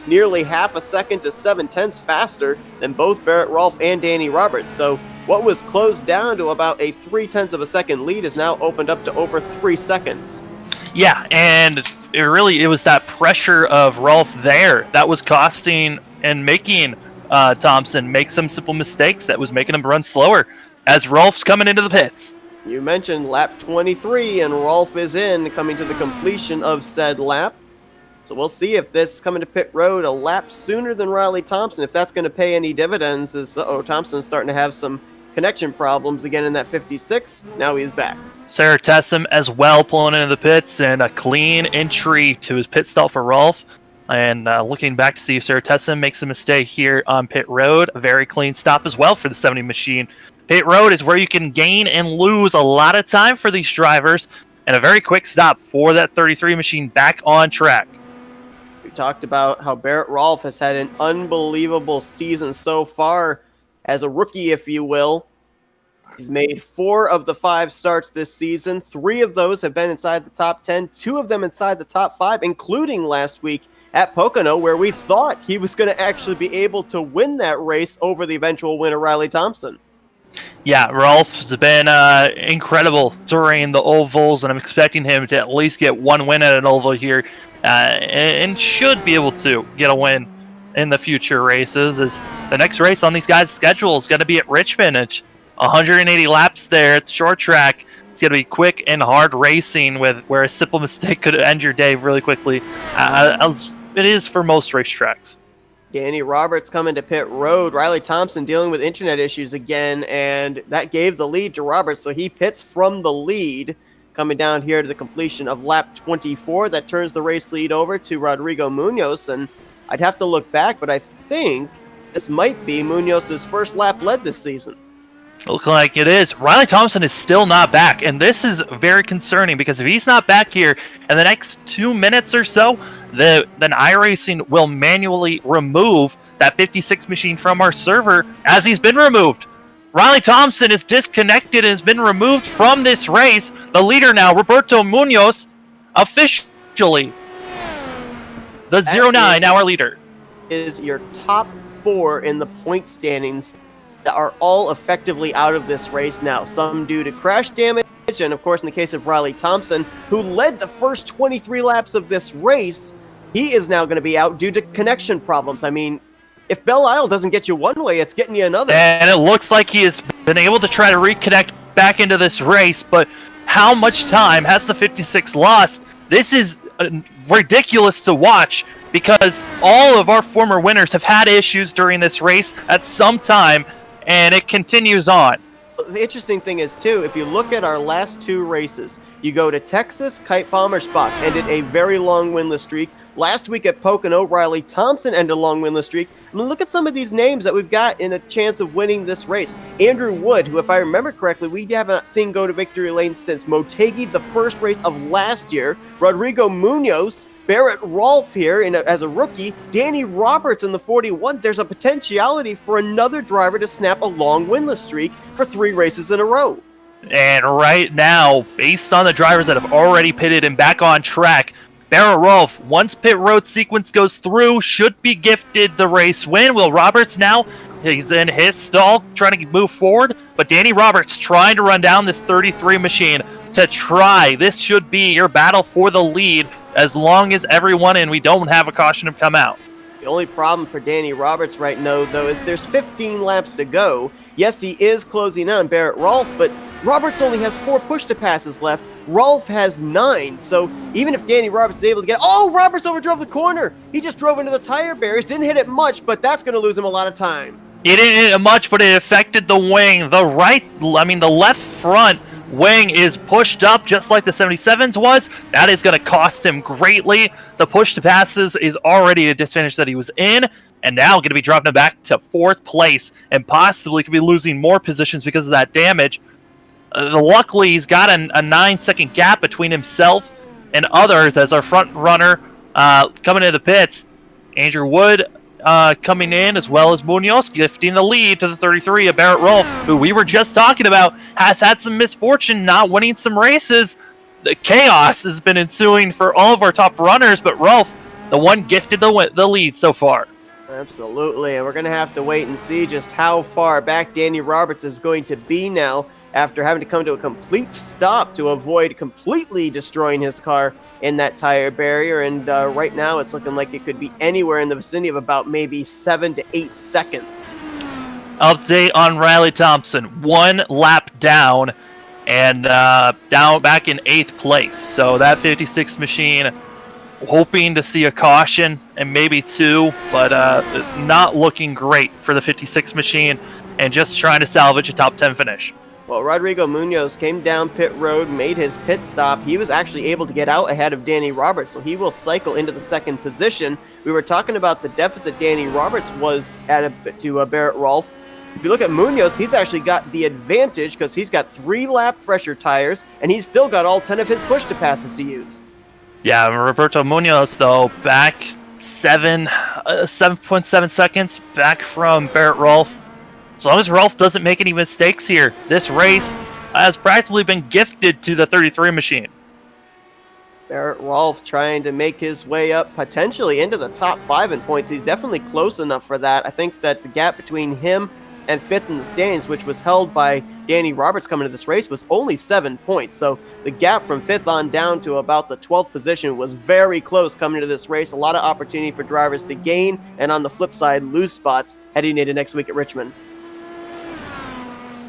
nearly half a second to 7/10 faster than both Barrett Rolfe and Danny Roberts. So what was closed down to about a 0.3 of a second lead is now opened up to over 3 seconds. Yeah, and it was that pressure of Rolfe there that was costing and making Thompson make some simple mistakes that was making him run slower as Rolfe's coming into the pits. You mentioned lap 23, and Rolfe is in, coming to the completion of said lap. So we'll see if this coming to pit road a lap sooner than Riley Thompson, if that's going to pay any dividends, as Thompson's starting to have some connection problems again in that 56. Now he's back. Sarah Tessum as well pulling into the pits, and a clean entry to his pit stop for Rolfe. And looking back to see if Sarah Tessum makes a mistake here on pit road. A very clean stop as well for the 70 machine. Pit road is where you can gain and lose a lot of time for these drivers, and a very quick stop for that 33 machine back on track. We talked about how Barrett Rolfe has had an unbelievable season so far as a rookie, if you will. He's made 4 of the 5 starts this season. 3 of those have been inside the top 10, 2 of them inside the top 5, including last week at Pocono, where we thought he was going to actually be able to win that race over the eventual winner, Riley Thompson. Yeah, Rolfe's been incredible during the ovals, and I'm expecting him to at least get 1 win at an oval here, and should be able to get a win in the future races, as the next race on these guys' schedule is going to be at Richmond. It's 180 laps there at the short track. It's going to be quick and hard racing, where a simple mistake could end your day really quickly, as it is for most racetracks. Danny Roberts coming to pit road. Riley Thompson dealing with internet issues again, and that gave the lead to Roberts, so he pits from the lead, coming down here to the completion of lap 24. That turns the race lead over to Rodrigo Munoz, and I'd have to look back, but I think this might be Munoz's first lap led this season. Looks like it is. Riley Thompson is still not back, and this is very concerning, because if he's not back here in the next 2 minutes or so, then iRacing will manually remove that 56 machine from our server, as he's been removed. Riley Thompson is disconnected and has been removed from this race. The leader now, Roberto Munoz, officially the 09, now our leader. Is your top 4 in the point standings that are all effectively out of this race now. Some due to crash damage, and of course in the case of Riley Thompson, who led the first 23 laps of this race, he is now going to be out due to connection problems. I mean, if Belle Isle doesn't get you one way, it's getting you another. And it looks like he has been able to try to reconnect back into this race, but how much time has the 56 lost? This is ridiculous to watch, because all of our former winners have had issues during this race at some time, and it continues on. The interesting thing is, too, if you look at our last 2 races, you go to Texas, Kite Bomber Spock ended a very long winless streak. Last week at Pocono, Riley Thompson ended a long winless streak. I mean, look at some of these names that we've got in a chance of winning this race. Andrew Wood, who, if I remember correctly, we haven't seen go to victory lane since Motegi, the first race of last year. Rodrigo Munoz, Barrett Rolfe here as a rookie, Danny Roberts in the 41. There's a potentiality for another driver to snap a long winless streak for 3 races in a row. And right now, based on the drivers that have already pitted and back on track, Barrett Rolfe, once pit road sequence goes through, should be gifted the race win. Will Roberts now, he's in his stall trying to move forward, but Danny Roberts trying to run down this 33 machine to try. This should be your battle for the lead as long as everyone and we don't have a caution to come out. The only problem for Danny Roberts right now, though, is there's 15 laps to go. Yes, he is closing in on Barrett Rolfe, but Roberts only has 4 push-to-passes left. Rolfe has 9, so even if Danny Roberts is able to get... Oh, Roberts overdrove the corner! He just drove into the tire barriers, didn't hit it much, but that's going to lose him a lot of time. It didn't hit it much, but it affected the wing. The left front wing is pushed up just like the 77's was. That is going to cost him greatly. The push to passes is already a disadvantage that he was in, and now going to be dropping him back to 4th place and possibly could be losing more positions because of that damage. Luckily, he's got a 9-second gap between himself and others as our front runner coming into the pits. Andrew Wood coming in, as well as Munoz gifting the lead to the 33 of Barrett Rolfe, who we were just talking about, has had some misfortune not winning some races. The chaos has been ensuing for all of our top runners, but Rolfe, the one gifted the lead so far. Absolutely, and we're going to have to wait and see just how far back Danny Roberts is going to be now after having to come to a complete stop to avoid completely destroying his car in that tire barrier. And right now it's looking like it could be anywhere in the vicinity of about maybe 7 to 8 seconds. Update on Riley Thompson, 1 lap down and down back in 8th place. So that 56 machine, hoping to see a caution and maybe 2, but not looking great for the 56 machine and just trying to salvage a top 10 finish. Well, Rodrigo Munoz came down pit road, made his pit stop. He was actually able to get out ahead of Danny Roberts, so he will cycle into the 2nd position. We were talking about the deficit Danny Roberts was to Barrett Rolfe. If you look at Munoz, he's actually got the advantage because he's got 3 lap fresher tires, and he's still got all 10 of his push-to-passes to use. Yeah, Roberto Munoz, though, back 7.7 seconds back from Barrett Rolfe. As long as Rolfe doesn't make any mistakes here, this race has practically been gifted to the 33 machine. Barrett Rolfe trying to make his way up potentially into the top 5 in points. He's definitely close enough for that. I think that the gap between him and 5th in the standings, which was held by Danny Roberts coming to this race, was only 7 points. So the gap from 5th on down to about the 12th position was very close coming to this race. A lot of opportunity for drivers to gain, and on the flip side, lose spots heading into next week at Richmond.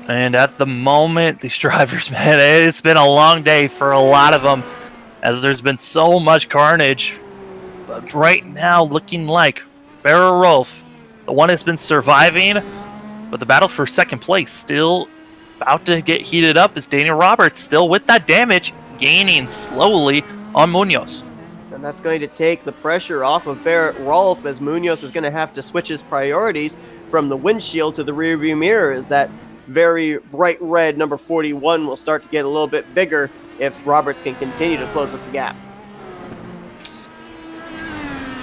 And at the moment, these drivers, man, it's been a long day for a lot of them as there's been so much carnage. But right now, looking like Barrett Rolfe, the one that's been surviving, but the battle for 2nd place still about to get heated up as Danny Roberts still with that damage, gaining slowly on Munoz. And that's going to take the pressure off of Barrett Rolfe as Munoz is going to have to switch his priorities from the windshield to the rearview mirror as that very bright red number 41 will start to get a little bit bigger if Roberts can continue to close up the gap.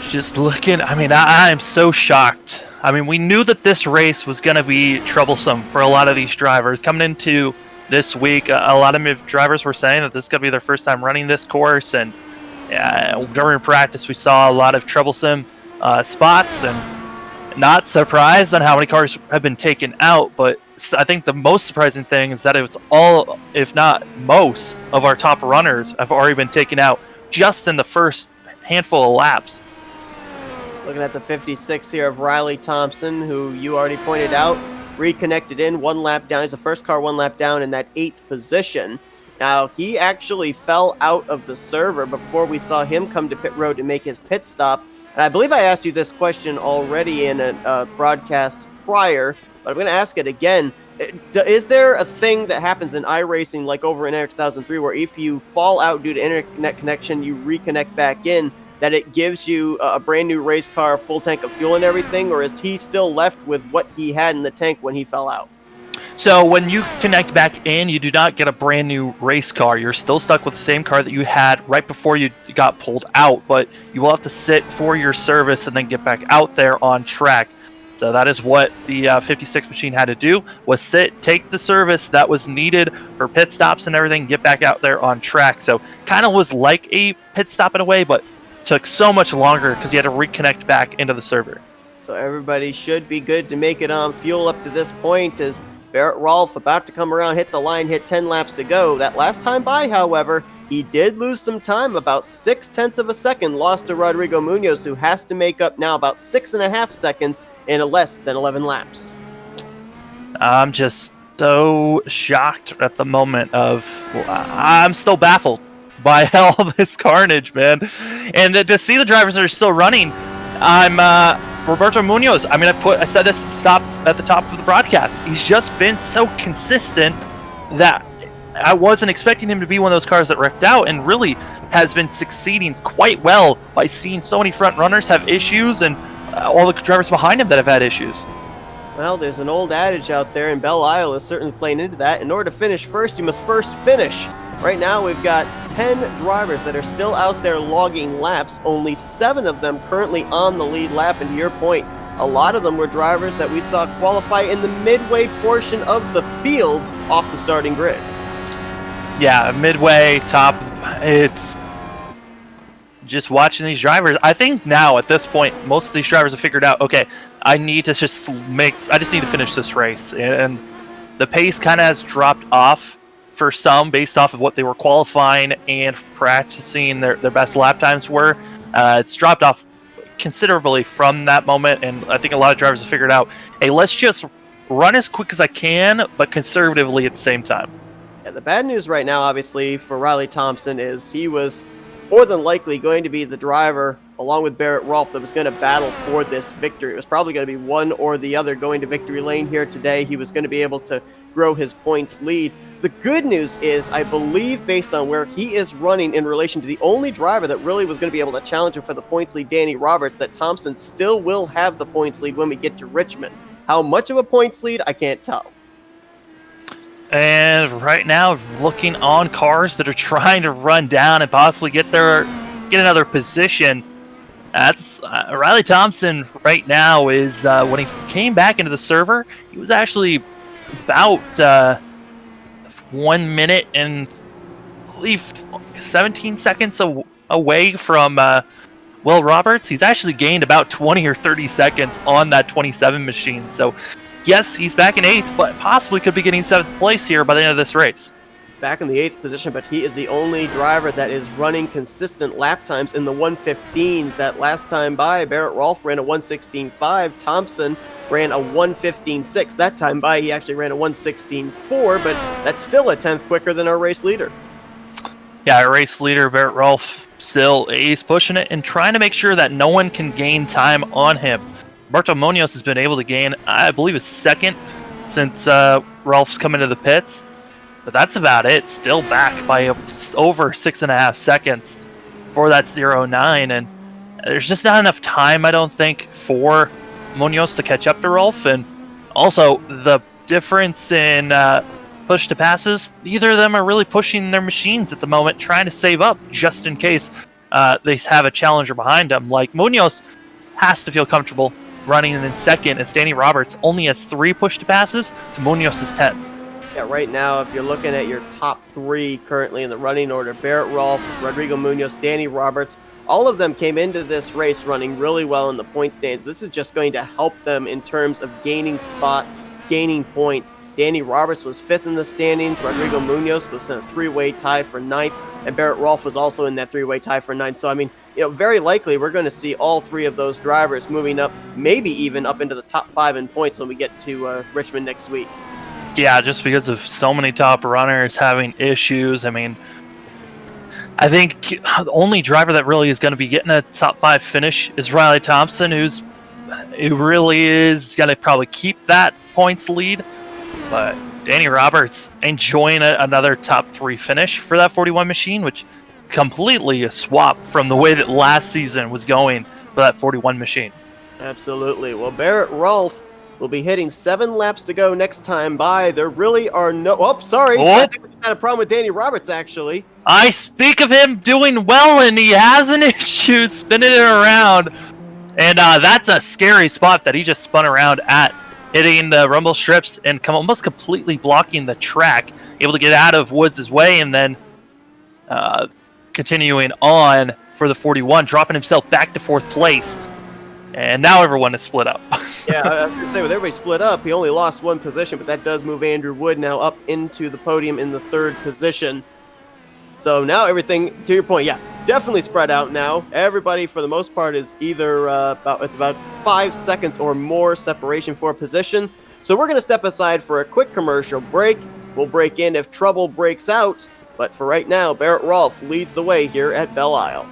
Just looking, I am so shocked. We knew that this race was going to be troublesome for a lot of these drivers. Coming into this week, a lot of drivers were saying that this is going to be their first time running this course, and during practice we saw a lot of troublesome spots, and not surprised on how many cars have been taken out, but I think the most surprising thing is that it was all, if not most, of our top runners have already been taken out just in the first handful of laps. Looking at the 56 here of Riley Thompson, who you already pointed out, reconnected in 1 lap down. He's the first car 1 lap down in that 8th position. Now, he actually fell out of the server before we saw him come to pit road to make his pit stop. And I believe I asked you this question already in a broadcast prior, but I'm going to ask it again. Is there a thing that happens in iRacing, like over in Air 2003, where if you fall out due to internet connection, you reconnect back in, that it gives you a brand new race car, full tank of fuel and everything, or is he still left with what he had in the tank when he fell out? So when you connect back in, you do not get a brand new race car. You're still stuck with the same car that you had right before you got pulled out, but you will have to sit for your service and then get back out there on track. So that is what the 56 machine had to do, was sit, take the service that was needed for pit stops and everything, get back out there on track. So kind of was like a pit stop in a way, but took so much longer because you had to reconnect back into the server. So everybody should be good to make it on fuel up to this point, as Barrett Rolfe about to come around, hit the line, hit 10 laps to go. That last time by, however, he did lose some time, about 0.6 of a second, lost to Rodrigo Munoz, who has to make up now about 6.5 seconds in less than 11 laps. I'm just so shocked at the moment I'm still baffled by all this carnage, man. And to see the drivers that are still running, I'm Roberto Munoz. I mean, I said this at the top of the broadcast. He's just been so consistent that I wasn't expecting him to be one of those cars that wrecked out, and really has been succeeding quite well by seeing so many front runners have issues and all the drivers behind him that have had issues. Well, there's an old adage out there, and Belle is certainly playing into that. In order to finish first, you must first finish. Right now, we've got 10 drivers that are still out there logging laps, only 7 of them currently on the lead lap, and to your point, a lot of them were drivers that we saw qualify in the midway portion of the field off the starting grid. Yeah, midway, top, it's just watching these drivers. I think now, at this point, most of these drivers have figured out, okay, I just need to finish this race, and the pace kind of has dropped off for some based off of what they were qualifying and practicing their best lap times were. It's dropped off considerably from that moment, and I think a lot of drivers have figured out, hey, let's just run as quick as I can, but conservatively at the same time. Yeah, the bad news right now, obviously, for Riley Thompson is he was more than likely going to be the driver, along with Barrett Rolfe, that was going to battle for this victory. It was probably going to be one or the other going to victory lane here today. He was going to be able to grow his points lead. The good news is, I believe, based on where he is running in relation to the only driver that really was going to be able to challenge him for the points lead, Danny Roberts, that Thompson still will have the points lead when we get to Richmond. How much of a points lead, I can't tell. And right now, looking on cars that are trying to run down and possibly get another position. That's Riley Thompson right now is, when he came back into the server, he was actually about 1 minute and I believe 17 seconds away from Will Roberts. He's actually gained about 20 or 30 seconds on that 27 machine. So yes, he's back in 8th, but possibly could be getting 7th place here by the end of this race. Back in the 8th position, but he is the only driver that is running consistent lap times in the 1:15s. That last time by, Barrett Rolfe ran a 1:16.5. Thompson ran a 1:15.6. That time by, he actually ran a 1:16.4, but that's still a 10th quicker than our race leader. Yeah, our race leader, Barrett Rolfe, still he's pushing it and trying to make sure that no one can gain time on him. Roberto Munoz has been able to gain, I believe, his 2nd since Rolfe's come into the pits. But that's about it. Still back by over 6.5 seconds for that 0.9. And there's just not enough time, I don't think, for Munoz to catch up to Rolfe. And also, the difference in push to passes, neither of them are really pushing their machines at the moment, trying to save up just in case they have a challenger behind them. Like, Munoz has to feel comfortable running in 2nd, as Danny Roberts only has 3 push to passes to Munoz's 10. Yeah, right now, if you're looking at your top 3 currently in the running order, Barrett Rolfe, Rodrigo Munoz, Danny Roberts, all of them came into this race running really well in the point stands. This is just going to help them in terms of gaining spots, gaining points. Danny Roberts was 5th in the standings. Rodrigo Munoz was in a 3-way tie for 9th. And Barrett Rolfe was also in that 3-way tie for 9th. So, I mean, very likely we're going to see all 3 of those drivers moving up, maybe even up into the top 5 in points when we get to Richmond next week. Yeah, just because of so many top runners having issues. I mean, I think the only driver that really is going to be getting a top 5 finish is Riley Thompson, who really is going to probably keep that points lead. But Danny Roberts enjoying another top 3 finish for that 41 machine, which completely a swap from the way that last season was going for that 41 machine. Absolutely. Well, Barrett Rolfe will be hitting 7 laps to go next time by. There really are no... Oh, sorry. Oh. I think we just had a problem with Danny Roberts, actually. I speak of him doing well, and he has an issue spinning it around. And that's a scary spot that he just spun around at, hitting the rumble strips and almost completely blocking the track, able to get out of Woods' way, and then continuing on for the 41, dropping himself back to 4th place. And now everyone is split up. Yeah, I was going to say, with everybody split up, he only lost 1 position, but that does move Andrew Wood now up into the podium in the 3rd position. So now everything, to your point, yeah, definitely spread out now. Everybody, for the most part, is either about 5 seconds or more separation for a position. So we're going to step aside for a quick commercial break. We'll break in if trouble breaks out. But for right now, Barrett Rolfe leads the way here at Belle Isle.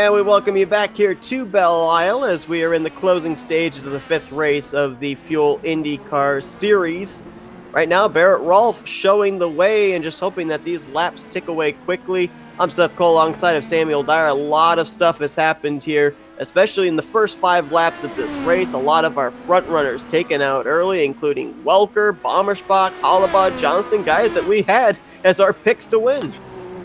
And we welcome you back here to Belle Isle as we are in the closing stages of the 5th race of the Fuel IndyCar Series. Right now, Barrett Rolfe showing the way and just hoping that these laps tick away quickly. I'm Seth Cole alongside of Samuel Dyer. A lot of stuff has happened here, especially in the first 5 laps of this race. A lot of our front runners taken out early, including Welker, Bommersbach, Halabaugh, Johnston, guys that we had as our picks to win.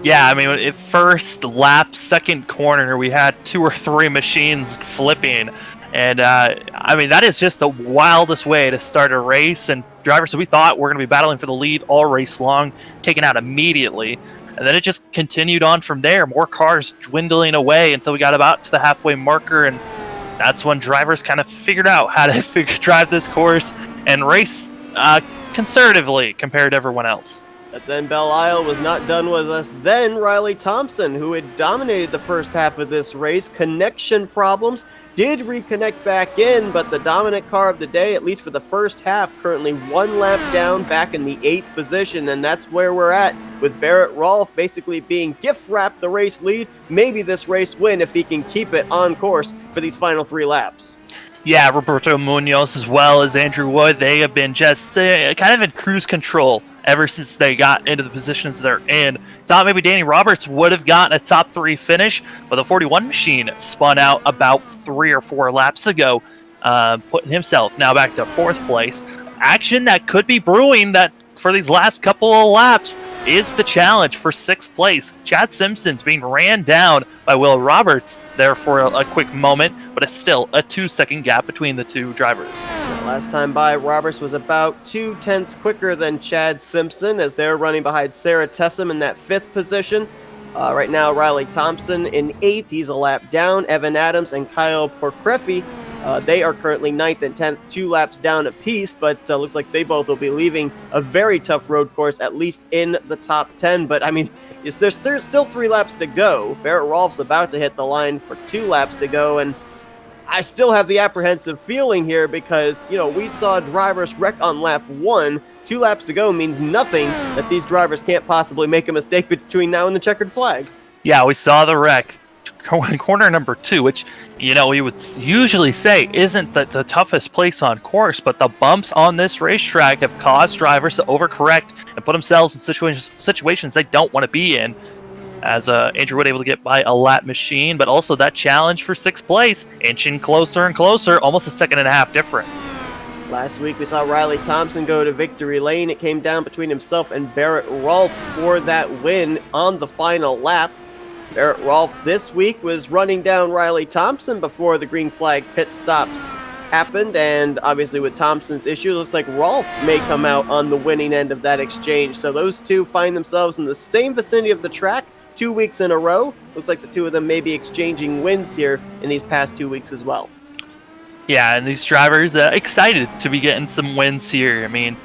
Yeah, I mean, at first lap, second corner, we had 2 or 3 machines flipping. And, I mean, that is just the wildest way to start a race. And drivers that we thought were going to be battling for the lead all race long, taken out immediately. And then it just continued on from there. More cars dwindling away until we got about to the halfway marker. And that's when drivers kind of figured out how to drive this course and race conservatively compared to everyone else. But then Belle Isle was not done with us. Then Riley Thompson, who had dominated the first half of this race, connection problems, did reconnect back in, but the dominant car of the day, at least for the first half, currently 1 lap down, back in the 8th position, and that's where we're at, with Barrett Rolfe basically being gift-wrapped the race lead. Maybe this race win if he can keep it on course for these final 3 laps. Yeah, Rodrigo Munoz as well as Andrew Wood, they have been just kind of in cruise control ever since they got into the positions they're in. Thought maybe Danny Roberts would have gotten a top 3 finish, but the 41 machine spun out about 3 or 4 laps ago, putting himself now back to 4th place. Action that could be brewing that for these last couple of laps is the challenge for 6th place. Chad Simpson's being ran down by Will Roberts there for a quick moment, but it's still a 2-second gap between the 2 drivers. Last time by, Roberts was about 2 tenths quicker than Chad Simpson as they're running behind Sarah Tessum in that 5th position. Right now, Riley Thompson in 8th. He's a lap down. Evan Adams and Kyle Porcrefi, they are currently 9th and 10th, 2 laps down apiece, but looks like they both will be leaving a very tough road course, at least in the top 10. But, I mean, there's still 3 laps to go. Barrett Rolfe's about to hit the line for 2 laps to go, and I still have the apprehensive feeling here because, you know, we saw drivers wreck on lap 1. 2 laps to go means nothing that these drivers can't possibly make a mistake between now and the checkered flag. Yeah, we saw the wreck. Corner number 2, which, you know, we would usually say isn't the toughest place on course, but the bumps on this racetrack have caused drivers to overcorrect and put themselves in situations they don't want to be in. As Andrew Wood able to get by a lap machine, but also that challenge for 6th place, inching closer and closer, almost a 1.5-second difference. Last week we saw Riley Thompson go to victory lane. It came down between himself and Barrett Rolfe for that win on the final lap. Barrett Rolfe this week was running down Riley Thompson before the green flag pit stops happened, and obviously with Thompson's issue, it looks like Rolfe may come out on the winning end of that exchange. So those two find themselves in the same vicinity of the track 2 weeks in a row. Looks like the 2 of them may be exchanging wins here in these past 2 weeks as well. Yeah, and these drivers excited to be getting some wins here. I mean,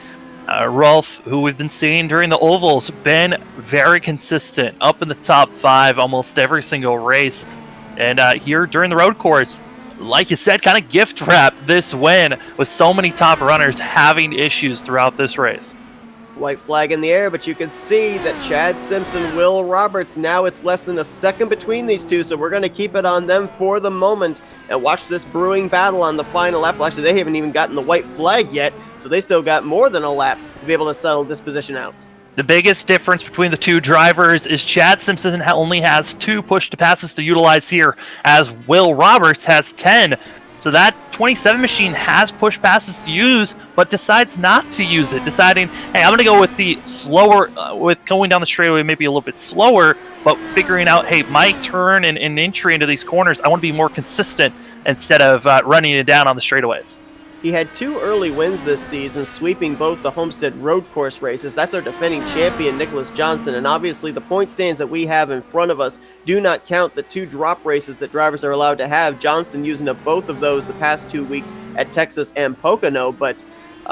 Rolfe, who we've been seeing during the ovals, been very consistent, up in the top 5 almost every single race. And here during the road course, like you said, kind of gift wrapped this win with so many top runners having issues throughout this race. White flag in the air, but you can see that Chad Simpson, Will Roberts, now it's less than a second between these 2, so we're going to keep it on them for the moment and watch this brewing battle on the final lap. Well, actually, they haven't even gotten the white flag yet, so they still got more than a lap to be able to settle this position out. The biggest difference between the 2 drivers is Chad Simpson only has 2 push-to-passes to utilize here, as Will Roberts has 10. So that 27 machine has push passes to use, but decides not to use it, deciding, hey, I'm going to go with the slower, with going down the straightaway maybe a little bit slower, but figuring out, hey, my turn and entry into these corners, I want to be more consistent instead of running it down on the straightaways. He had 2 early wins this season, sweeping both the Homestead road course races. That's our defending champion, Nicholas Johnston, and obviously the point stands that we have in front of us do not count the 2 drop races that drivers are allowed to have. Johnston using up both of those the past 2 weeks at Texas and Pocono, but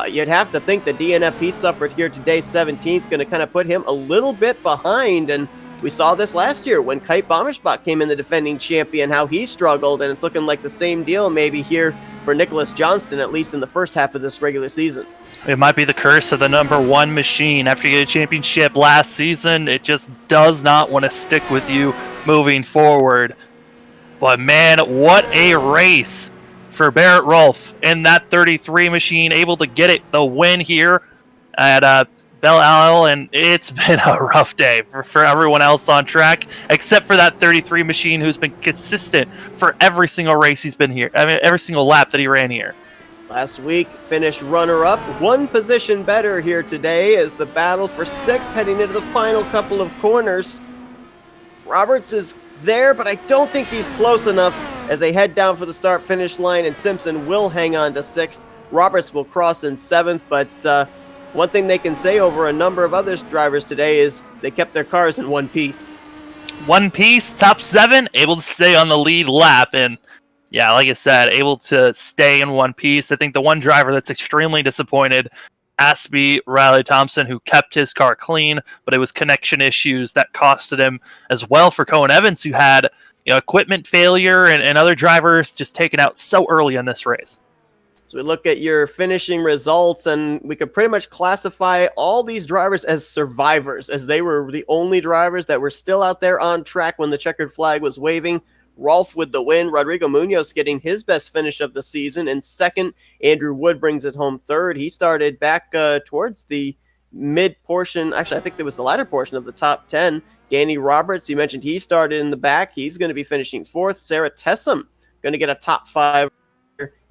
you'd have to think the DNF he suffered here today, 17th, going to kind of put him a little bit behind, and we saw this last year when Kite Bommersbach came in the defending champion, how he struggled, and it's looking like the same deal maybe here for Nicholas Johnston, at least in the first half of this regular season. It might be the curse of the number 1 machine. After you get a championship last season, it just does not want to stick with you moving forward. But man, what a race for Barrett Rolfe in that 33 machine, able to get it the win here at Belle, and it's been a rough day for everyone else on track, except for that 33 machine who's been consistent for every single race he's been here. I mean, every single lap that he ran here. Last week, finished runner-up, one position better here today as the battle for sixth heading into the final couple of corners. Roberts is there, but I don't think he's close enough as they head down for the start-finish line, and Simpson will hang on to sixth. Roberts will cross in seventh, but one thing they can say over a number of other drivers today is they kept their cars in one piece. One piece, top 7, able to stay on the lead lap, and yeah, like I said, able to stay in one piece. I think the one driver that's extremely disappointed has to be Riley Thompson, who kept his car clean, but it was connection issues that costed him as well. For Cohen Evans, who had equipment failure and other drivers just taken out so early in this race. So we look at your finishing results, and we could pretty much classify all these drivers as survivors, as they were the only drivers that were still out there on track when the checkered flag was waving. Rolfe with the win, Rodrigo Munoz getting his best finish of the season in second. Andrew Wood brings it home third. He started back towards the mid portion. Actually, I think it was the latter portion of the top 10. Danny Roberts, you mentioned he started in the back. He's going to be finishing fourth. Sarah Tessum going to get a top 5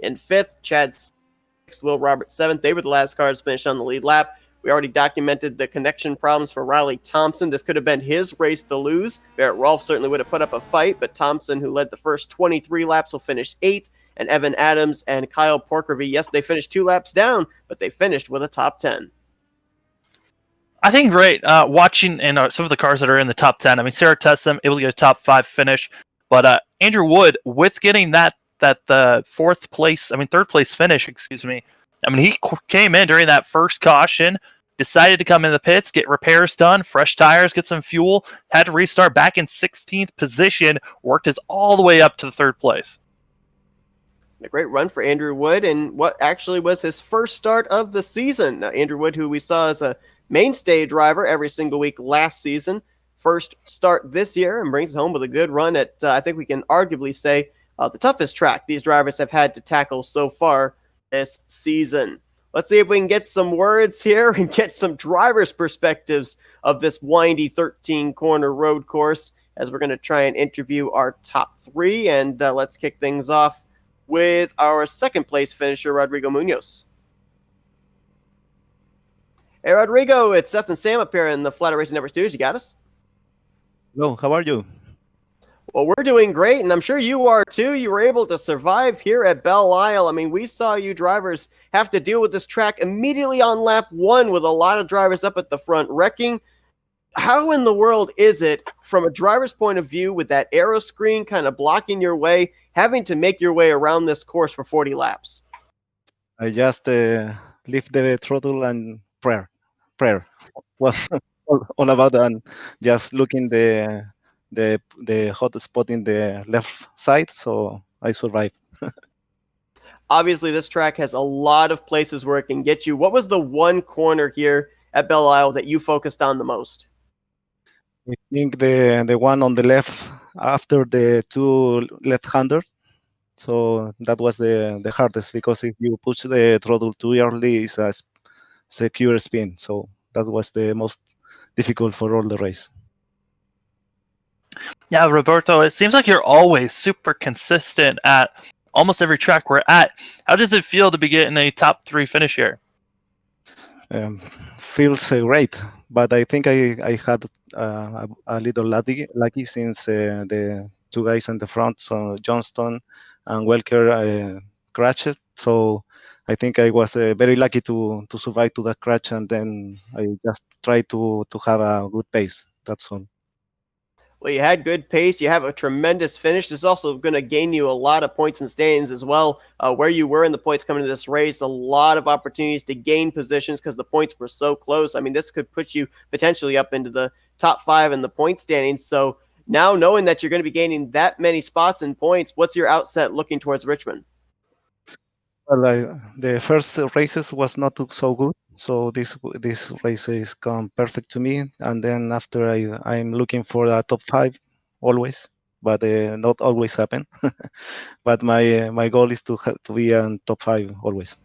in fifth. Chad sixth. Will Roberts seventh. They were the last cars finished on the lead lap. We already documented the connection problems for Riley Thompson. This could have been his race to lose. Barrett Rolfe certainly would have put up a fight, but Thompson, who led the first 23 laps, will finish 8th. And Evan Adams and Kyle Porkerby, yes, they finished 2 laps down, but they finished with a top 10. I think watching some of the cars that are in the top 10. I mean, Sarah Tessum able to get a top 5 finish, but Andrew Wood with getting that third place finish. Excuse me. I mean, he came in during that first caution, decided to come in the pits, get repairs done, fresh tires, get some fuel, had to restart back in 16th position, worked his all the way up to the third place. A great run for Andrew Wood, and what actually was his first start of the season. Now, Andrew Wood, who we saw as a mainstay driver every single week last season, first start this year and brings home with a good run at, I think we can arguably say, the toughest track these drivers have had to tackle so far this season. Let's see if we can get some words here and get some drivers' perspectives of this windy 13-corner road course as we're going to try and interview our top 3. And let's kick things off with our second place finisher, Rodrigo Munoz. Hey, Rodrigo, it's Seth and Sam up here in the Flatout Racing Network studios. You got us? Hello, how are you? Well, we're doing great, and I'm sure you are too. You were able to survive here at Belle. I mean, we saw you drivers have to deal with this track immediately on lap 1 with a lot of drivers up at the front wrecking. How in the world is it, from a driver's point of view, with that aero screen kind of blocking your way, having to make your way around this course for 40 laps? I just leave the throttle and prayer was all about that, and just looking the hot spot in the left side, so I survived. Obviously, this track has a lot of places where it can get you. What was the one corner here at Belle Isle that you focused on the most? I think the one on the left after the 2 left-hander. So that was the hardest, because if you push the throttle too early, it's a secure spin. So that was the most difficult for all the race. Yeah, Roberto, it seems like you're always super consistent at almost every track we're at. How does it feel to be getting a top 3 finish here? Feels great, but I think I had a little lucky since the 2 guys in the front, so Johnston and Welker, crashed. So I think I was very lucky to survive to that crash, and then I just tried to have a good pace. That's all. Well, you had good pace. You have a tremendous finish. This is also going to gain you a lot of points and standings as well. Where you were in the points coming to this race, a lot of opportunities to gain positions because the points were so close. I mean, this could put you potentially up into the top 5 in the point standings. So now knowing that you're going to be gaining that many spots and points, what's your outset looking towards Richmond? Well, the first races was not so good, so this race is come perfect to me. And then after I'm looking for a top 5 always. but not always happen. But my goal is to be on top 5 always.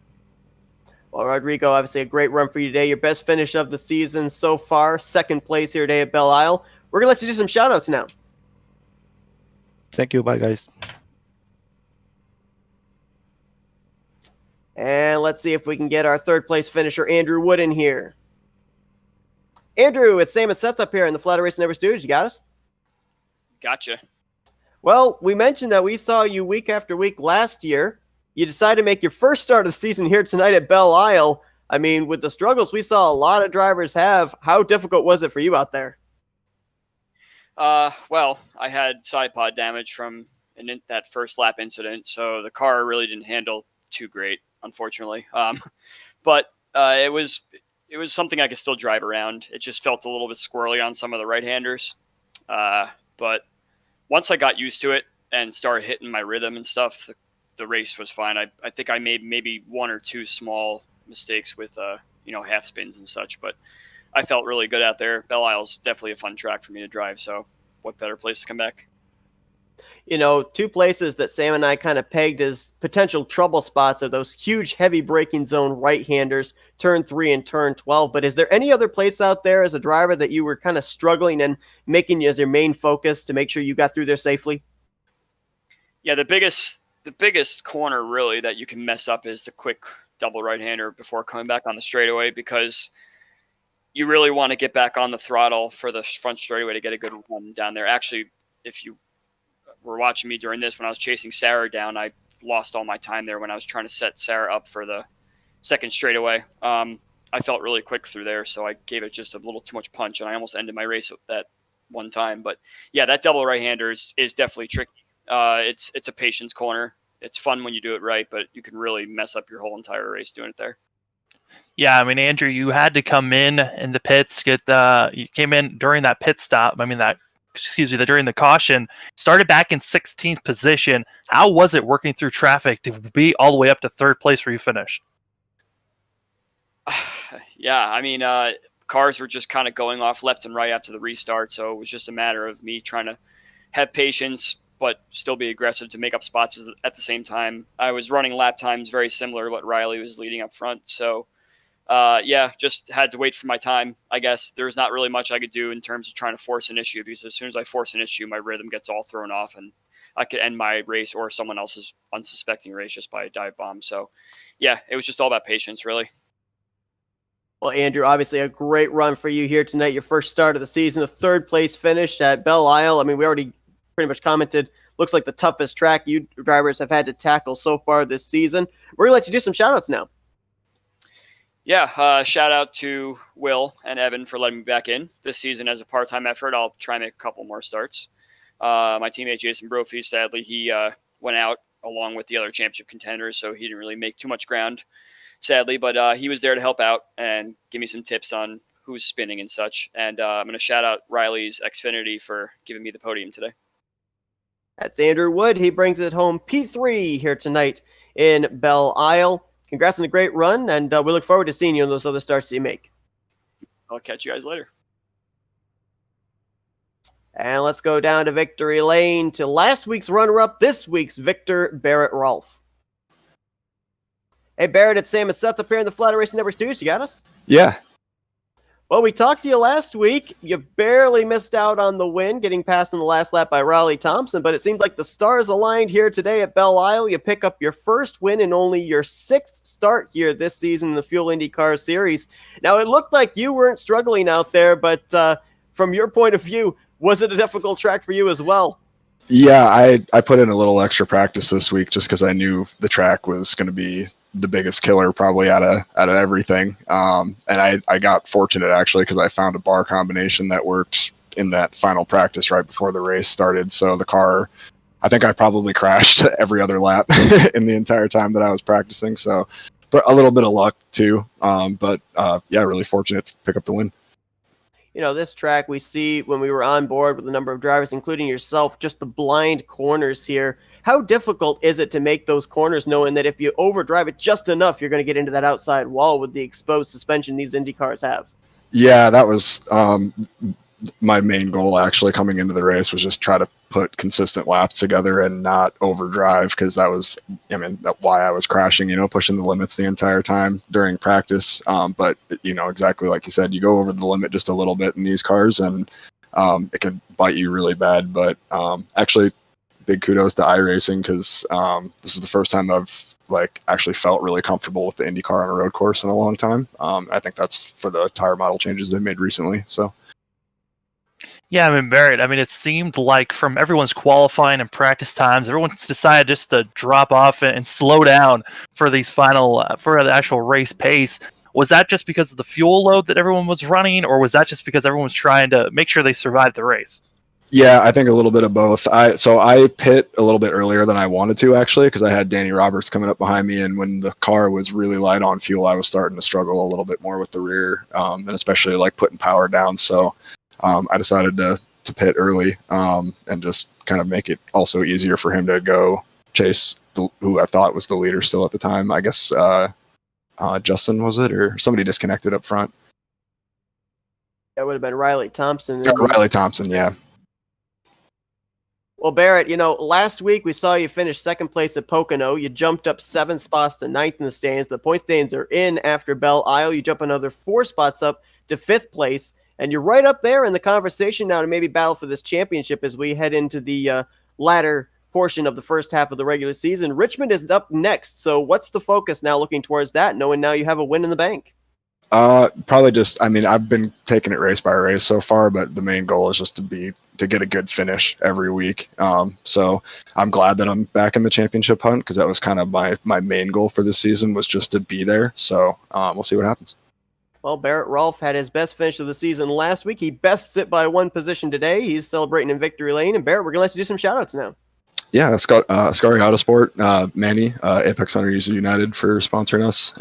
Well, Rodrigo, obviously a great run for you today. Your best finish of the season so far. Second place here today at Belle Isle. We're going to let you do some shout-outs now. Thank you. Bye, guys. And let's see if we can get our third place finisher, Andrew Wood, in here. Andrew, it's Sam and Seth up here in the Flatout Racing Network studios. You got us? Gotcha. Well, we mentioned that we saw you week after week last year. You decided to make your first start of the season here tonight at Belle Isle. I mean, with the struggles we saw a lot of drivers have, how difficult was it for you out there? Well, I had side pod damage from that first lap incident, so the car really didn't handle too great, unfortunately. But it was something I could still drive around. It just felt a little bit squirrely on some of the right-handers. But once I got used to it and started hitting my rhythm and stuff, the race was fine. I think I made maybe one or two small mistakes with half spins and such, but I felt really good out there. Belle Isle's definitely a fun track for me to drive, so what better place to come back? You know, two places that Sam and I kind of pegged as potential trouble spots are those huge heavy braking zone right-handers, turn 3 and turn 12. But is there any other place out there as a driver that you were kind of struggling and making as your main focus to make sure you got through there safely? Yeah, the biggest corner really that you can mess up is the quick double right-hander before coming back on the straightaway, because you really want to get back on the throttle for the front straightaway to get a good run down there. Actually, if you were watching me during this, when I was chasing Sarah down, I lost all my time there when I was trying to set Sarah up for the second straightaway. I felt really quick through there, so I gave it just a little too much punch, and I almost ended my race at that one time. But yeah, that double right-hander is definitely tricky. It's a patience corner. It's fun when you do it right, but you can really mess up your whole entire race doing it there. Yeah, I mean, Andrew, you had to come in the pits, you came in during that pit stop. I mean, during the caution, started back in 16th position. How was it working through traffic to be all the way up to third place where you finished? Yeah, I mean, cars were just kind of going off left and right after the restart, so it was just a matter of me trying to have patience, but still be aggressive to make up spots at the same time. I was running lap times very similar to what Riley was leading up front, so yeah, just had to wait for my time. I guess there's not really much I could do in terms of trying to force an issue, because as soon as I force an issue, my rhythm gets all thrown off, and I could end my race or someone else's unsuspecting race just by a dive bomb. So yeah, it was just all about patience, really. Well, Andrew, obviously a great run for you here tonight. Your first start of the season, a third place finish at Belle Isle. I mean, we already pretty much commented, looks like the toughest track you drivers have had to tackle so far this season. We're going to let you do some shout outs now. Yeah, shout out to Will and Evan for letting me back in this season as a part-time effort. I'll try and make a couple more starts. My teammate Jason Brophy, sadly, he went out along with the other championship contenders, so he didn't really make too much ground, sadly. But he was there to help out and give me some tips on who's spinning and such. And I'm going to shout out Riley's Xfinity for giving me the podium today. That's Andrew Wood. He brings it home P3 here tonight in Belle Isle. Congrats on a great run, and we look forward to seeing you in those other starts that you make. I'll catch you guys later. And let's go down to victory lane to last week's runner-up, this week's Victor Barrett Rolfe. Hey, Barrett, it's Sam and Seth up here in the Flatout Racing Network studios. You got us? Yeah. Well, we talked to you last week. You barely missed out on the win, getting passed in the last lap by Raleigh Thompson, but it seemed like the stars aligned here today at Belle Isle. You pick up your first win in only your sixth start here this season in the Fuel IndyCar Series. Now, it looked like you weren't struggling out there, but from your point of view, was it a difficult track for you as well? Yeah, I put in a little extra practice this week just because I knew the track was going to be the biggest killer probably out of everything. And I got fortunate actually because I found a bar combination that worked in that final practice right before the race started. So the car, I think I probably crashed every other lap in the entire time that I was practicing. So, but a little bit of luck too. But yeah, really fortunate to pick up the win. You know, this track we see when we were on board with a number of drivers, including yourself, just the blind corners here. How difficult is it to make those corners knowing that if you overdrive it just enough, you're going to get into that outside wall with the exposed suspension these Indy cars have? Yeah, that was my main goal actually coming into the race was just try to put consistent laps together and not overdrive, because that was, why I was crashing, pushing the limits the entire time during practice. But exactly like you said, you go over the limit just a little bit in these cars, and it can bite you really bad. But actually, big kudos to iRacing, because this is the first time I've actually felt really comfortable with the IndyCar on a road course in a long time. I think that's for the tire model changes they made recently. So. Yeah, Barrett, it seemed like from everyone's qualifying and practice times, everyone's decided just to drop off and slow down for these final, for the actual race pace. Was that just because of the fuel load that everyone was running, or was that just because everyone was trying to make sure they survived the race? Yeah, I think a little bit of both. I pit a little bit earlier than I wanted to, actually, because I had Danny Roberts coming up behind me, and when the car was really light on fuel, I was starting to struggle a little bit more with the rear, and especially putting power down. So I decided to pit early, and just kind of make it also easier for him to go chase who I thought was the leader still at the time. I guess Justin, was it, or somebody disconnected up front? That would have been Riley Thompson. Yeah, Riley Thompson, yeah. Well, Barrett, last week we saw you finish second place at Pocono. You jumped up 7 spots to 9th in the stands. The point standings are in after Belle Isle. You jump another 4 spots up to 5th place, and you're right up there in the conversation now to maybe battle for this championship as we head into the latter portion of the first half of the regular season. Richmond is up next, so what's the focus now looking towards that, knowing now you have a win in the bank? Probably just, I've been taking it race by race so far, but the main goal is just to get a good finish every week. So I'm glad that I'm back in the championship hunt, because that was kind of my main goal for this season, was just to be there. So we'll see what happens. Well, Barrett Rolfe had his best finish of the season last week. He bests it by 1 position today. He's celebrating in victory lane. And Barrett, we're going to let you do some shout-outs now. Yeah, Scary Autosport, Manny, Apex Hunter User United for sponsoring us,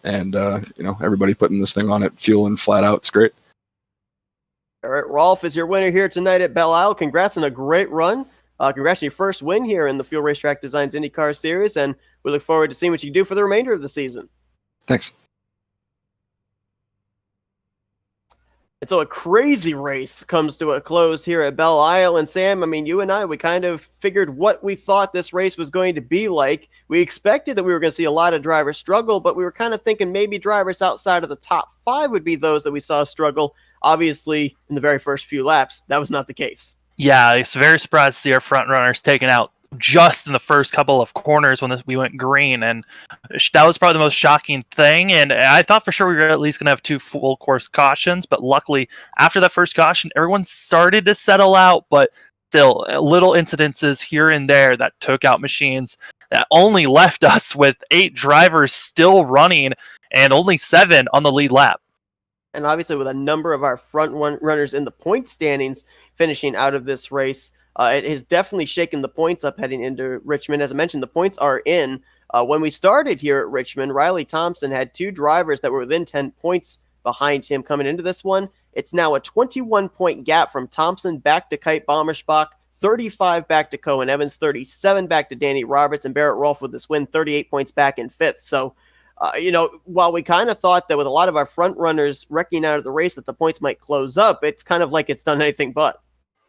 and everybody putting this thing on at Fuel and Flatout. It's great. Barrett Rolfe is your winner here tonight at Belle Isle. Congrats on a great run. Congrats on your first win here in the Fuel Racetrack Designs IndyCar Series, and we look forward to seeing what you do for the remainder of the season. Thanks. And so a crazy race comes to a close here at Belle Isle. And Sam, you and I, we kind of figured what we thought this race was going to be like. We expected that we were going to see a lot of drivers struggle, but we were kind of thinking maybe drivers outside of the top 5 would be those that we saw struggle. Obviously, in the very first few laps, that was not the case. Yeah, I was very surprised to see our front runners taken out just in the first couple of corners when we went green, and that was probably the most shocking thing. And I thought for sure we were at least going to have 2 full course cautions, but luckily after that first caution everyone started to settle out, but still little incidences here and there that took out machines that only left us with 8 drivers still running and only 7 on the lead lap. And obviously with a number of our front runners in the point standings finishing out of this race, it has definitely shaken the points up heading into Richmond. As I mentioned, the points are in. When we started here at Richmond, Riley Thompson had 2 drivers that were within 10 points behind him coming into this one. It's now a 21-point gap from Thompson back to Kite Bommerschbach, 35 back to Cohen Evans, 37 back to Danny Roberts, and Barrett Rolfe with this win, 38 points back in 5th. So, while we kind of thought that with a lot of our front runners wrecking out of the race that the points might close up, it's kind of like it's done anything but.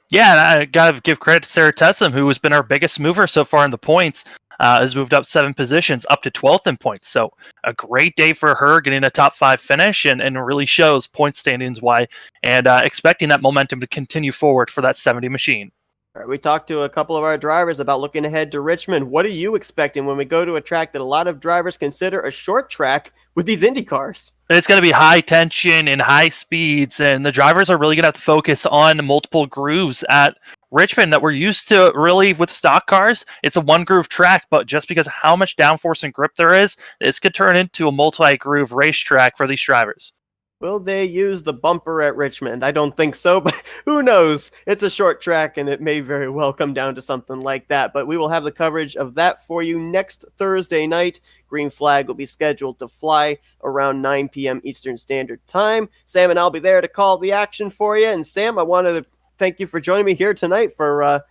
Yeah, and I got to give credit to Sarah Tessum, who has been our biggest mover so far in the points. Has moved up 7 positions, up to 12th in points. So a great day for her, getting a top 5 finish, and really shows point standings why, and expecting that momentum to continue forward for that 70 machine. All right, we talked to a couple of our drivers about looking ahead to Richmond. What are you expecting when we go to a track that a lot of drivers consider a short track with these Indy cars? It's going to be high tension and high speeds, and the drivers are really going to have to focus on multiple grooves at Richmond that we're used to really with stock cars. It's a 1-groove track, but just because of how much downforce and grip there is, this could turn into a multi-groove racetrack for these drivers. Will they use the bumper at Richmond? I don't think so, but who knows? It's a short track, and it may very well come down to something like that. But we will have the coverage of that for you next Thursday night. Green flag will be scheduled to fly around 9 p.m. Eastern Standard Time. Sam and I'll be there to call the action for you. And Sam, I wanted to thank you for joining me here tonight for,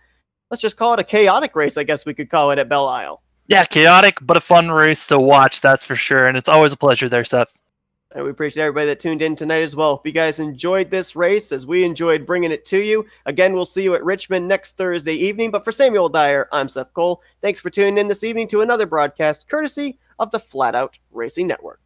let's just call it a chaotic race, I guess we could call it, at Belle Isle. Yeah, chaotic, but a fun race to watch, that's for sure. And it's always a pleasure there, Seth. And we appreciate everybody that tuned in tonight as well. If you guys enjoyed this race, as we enjoyed bringing it to you, again, we'll see you at Richmond next Thursday evening. But for Samuel Dyer, I'm Seth Cole. Thanks for tuning in this evening to another broadcast courtesy of the Flatout Racing Network.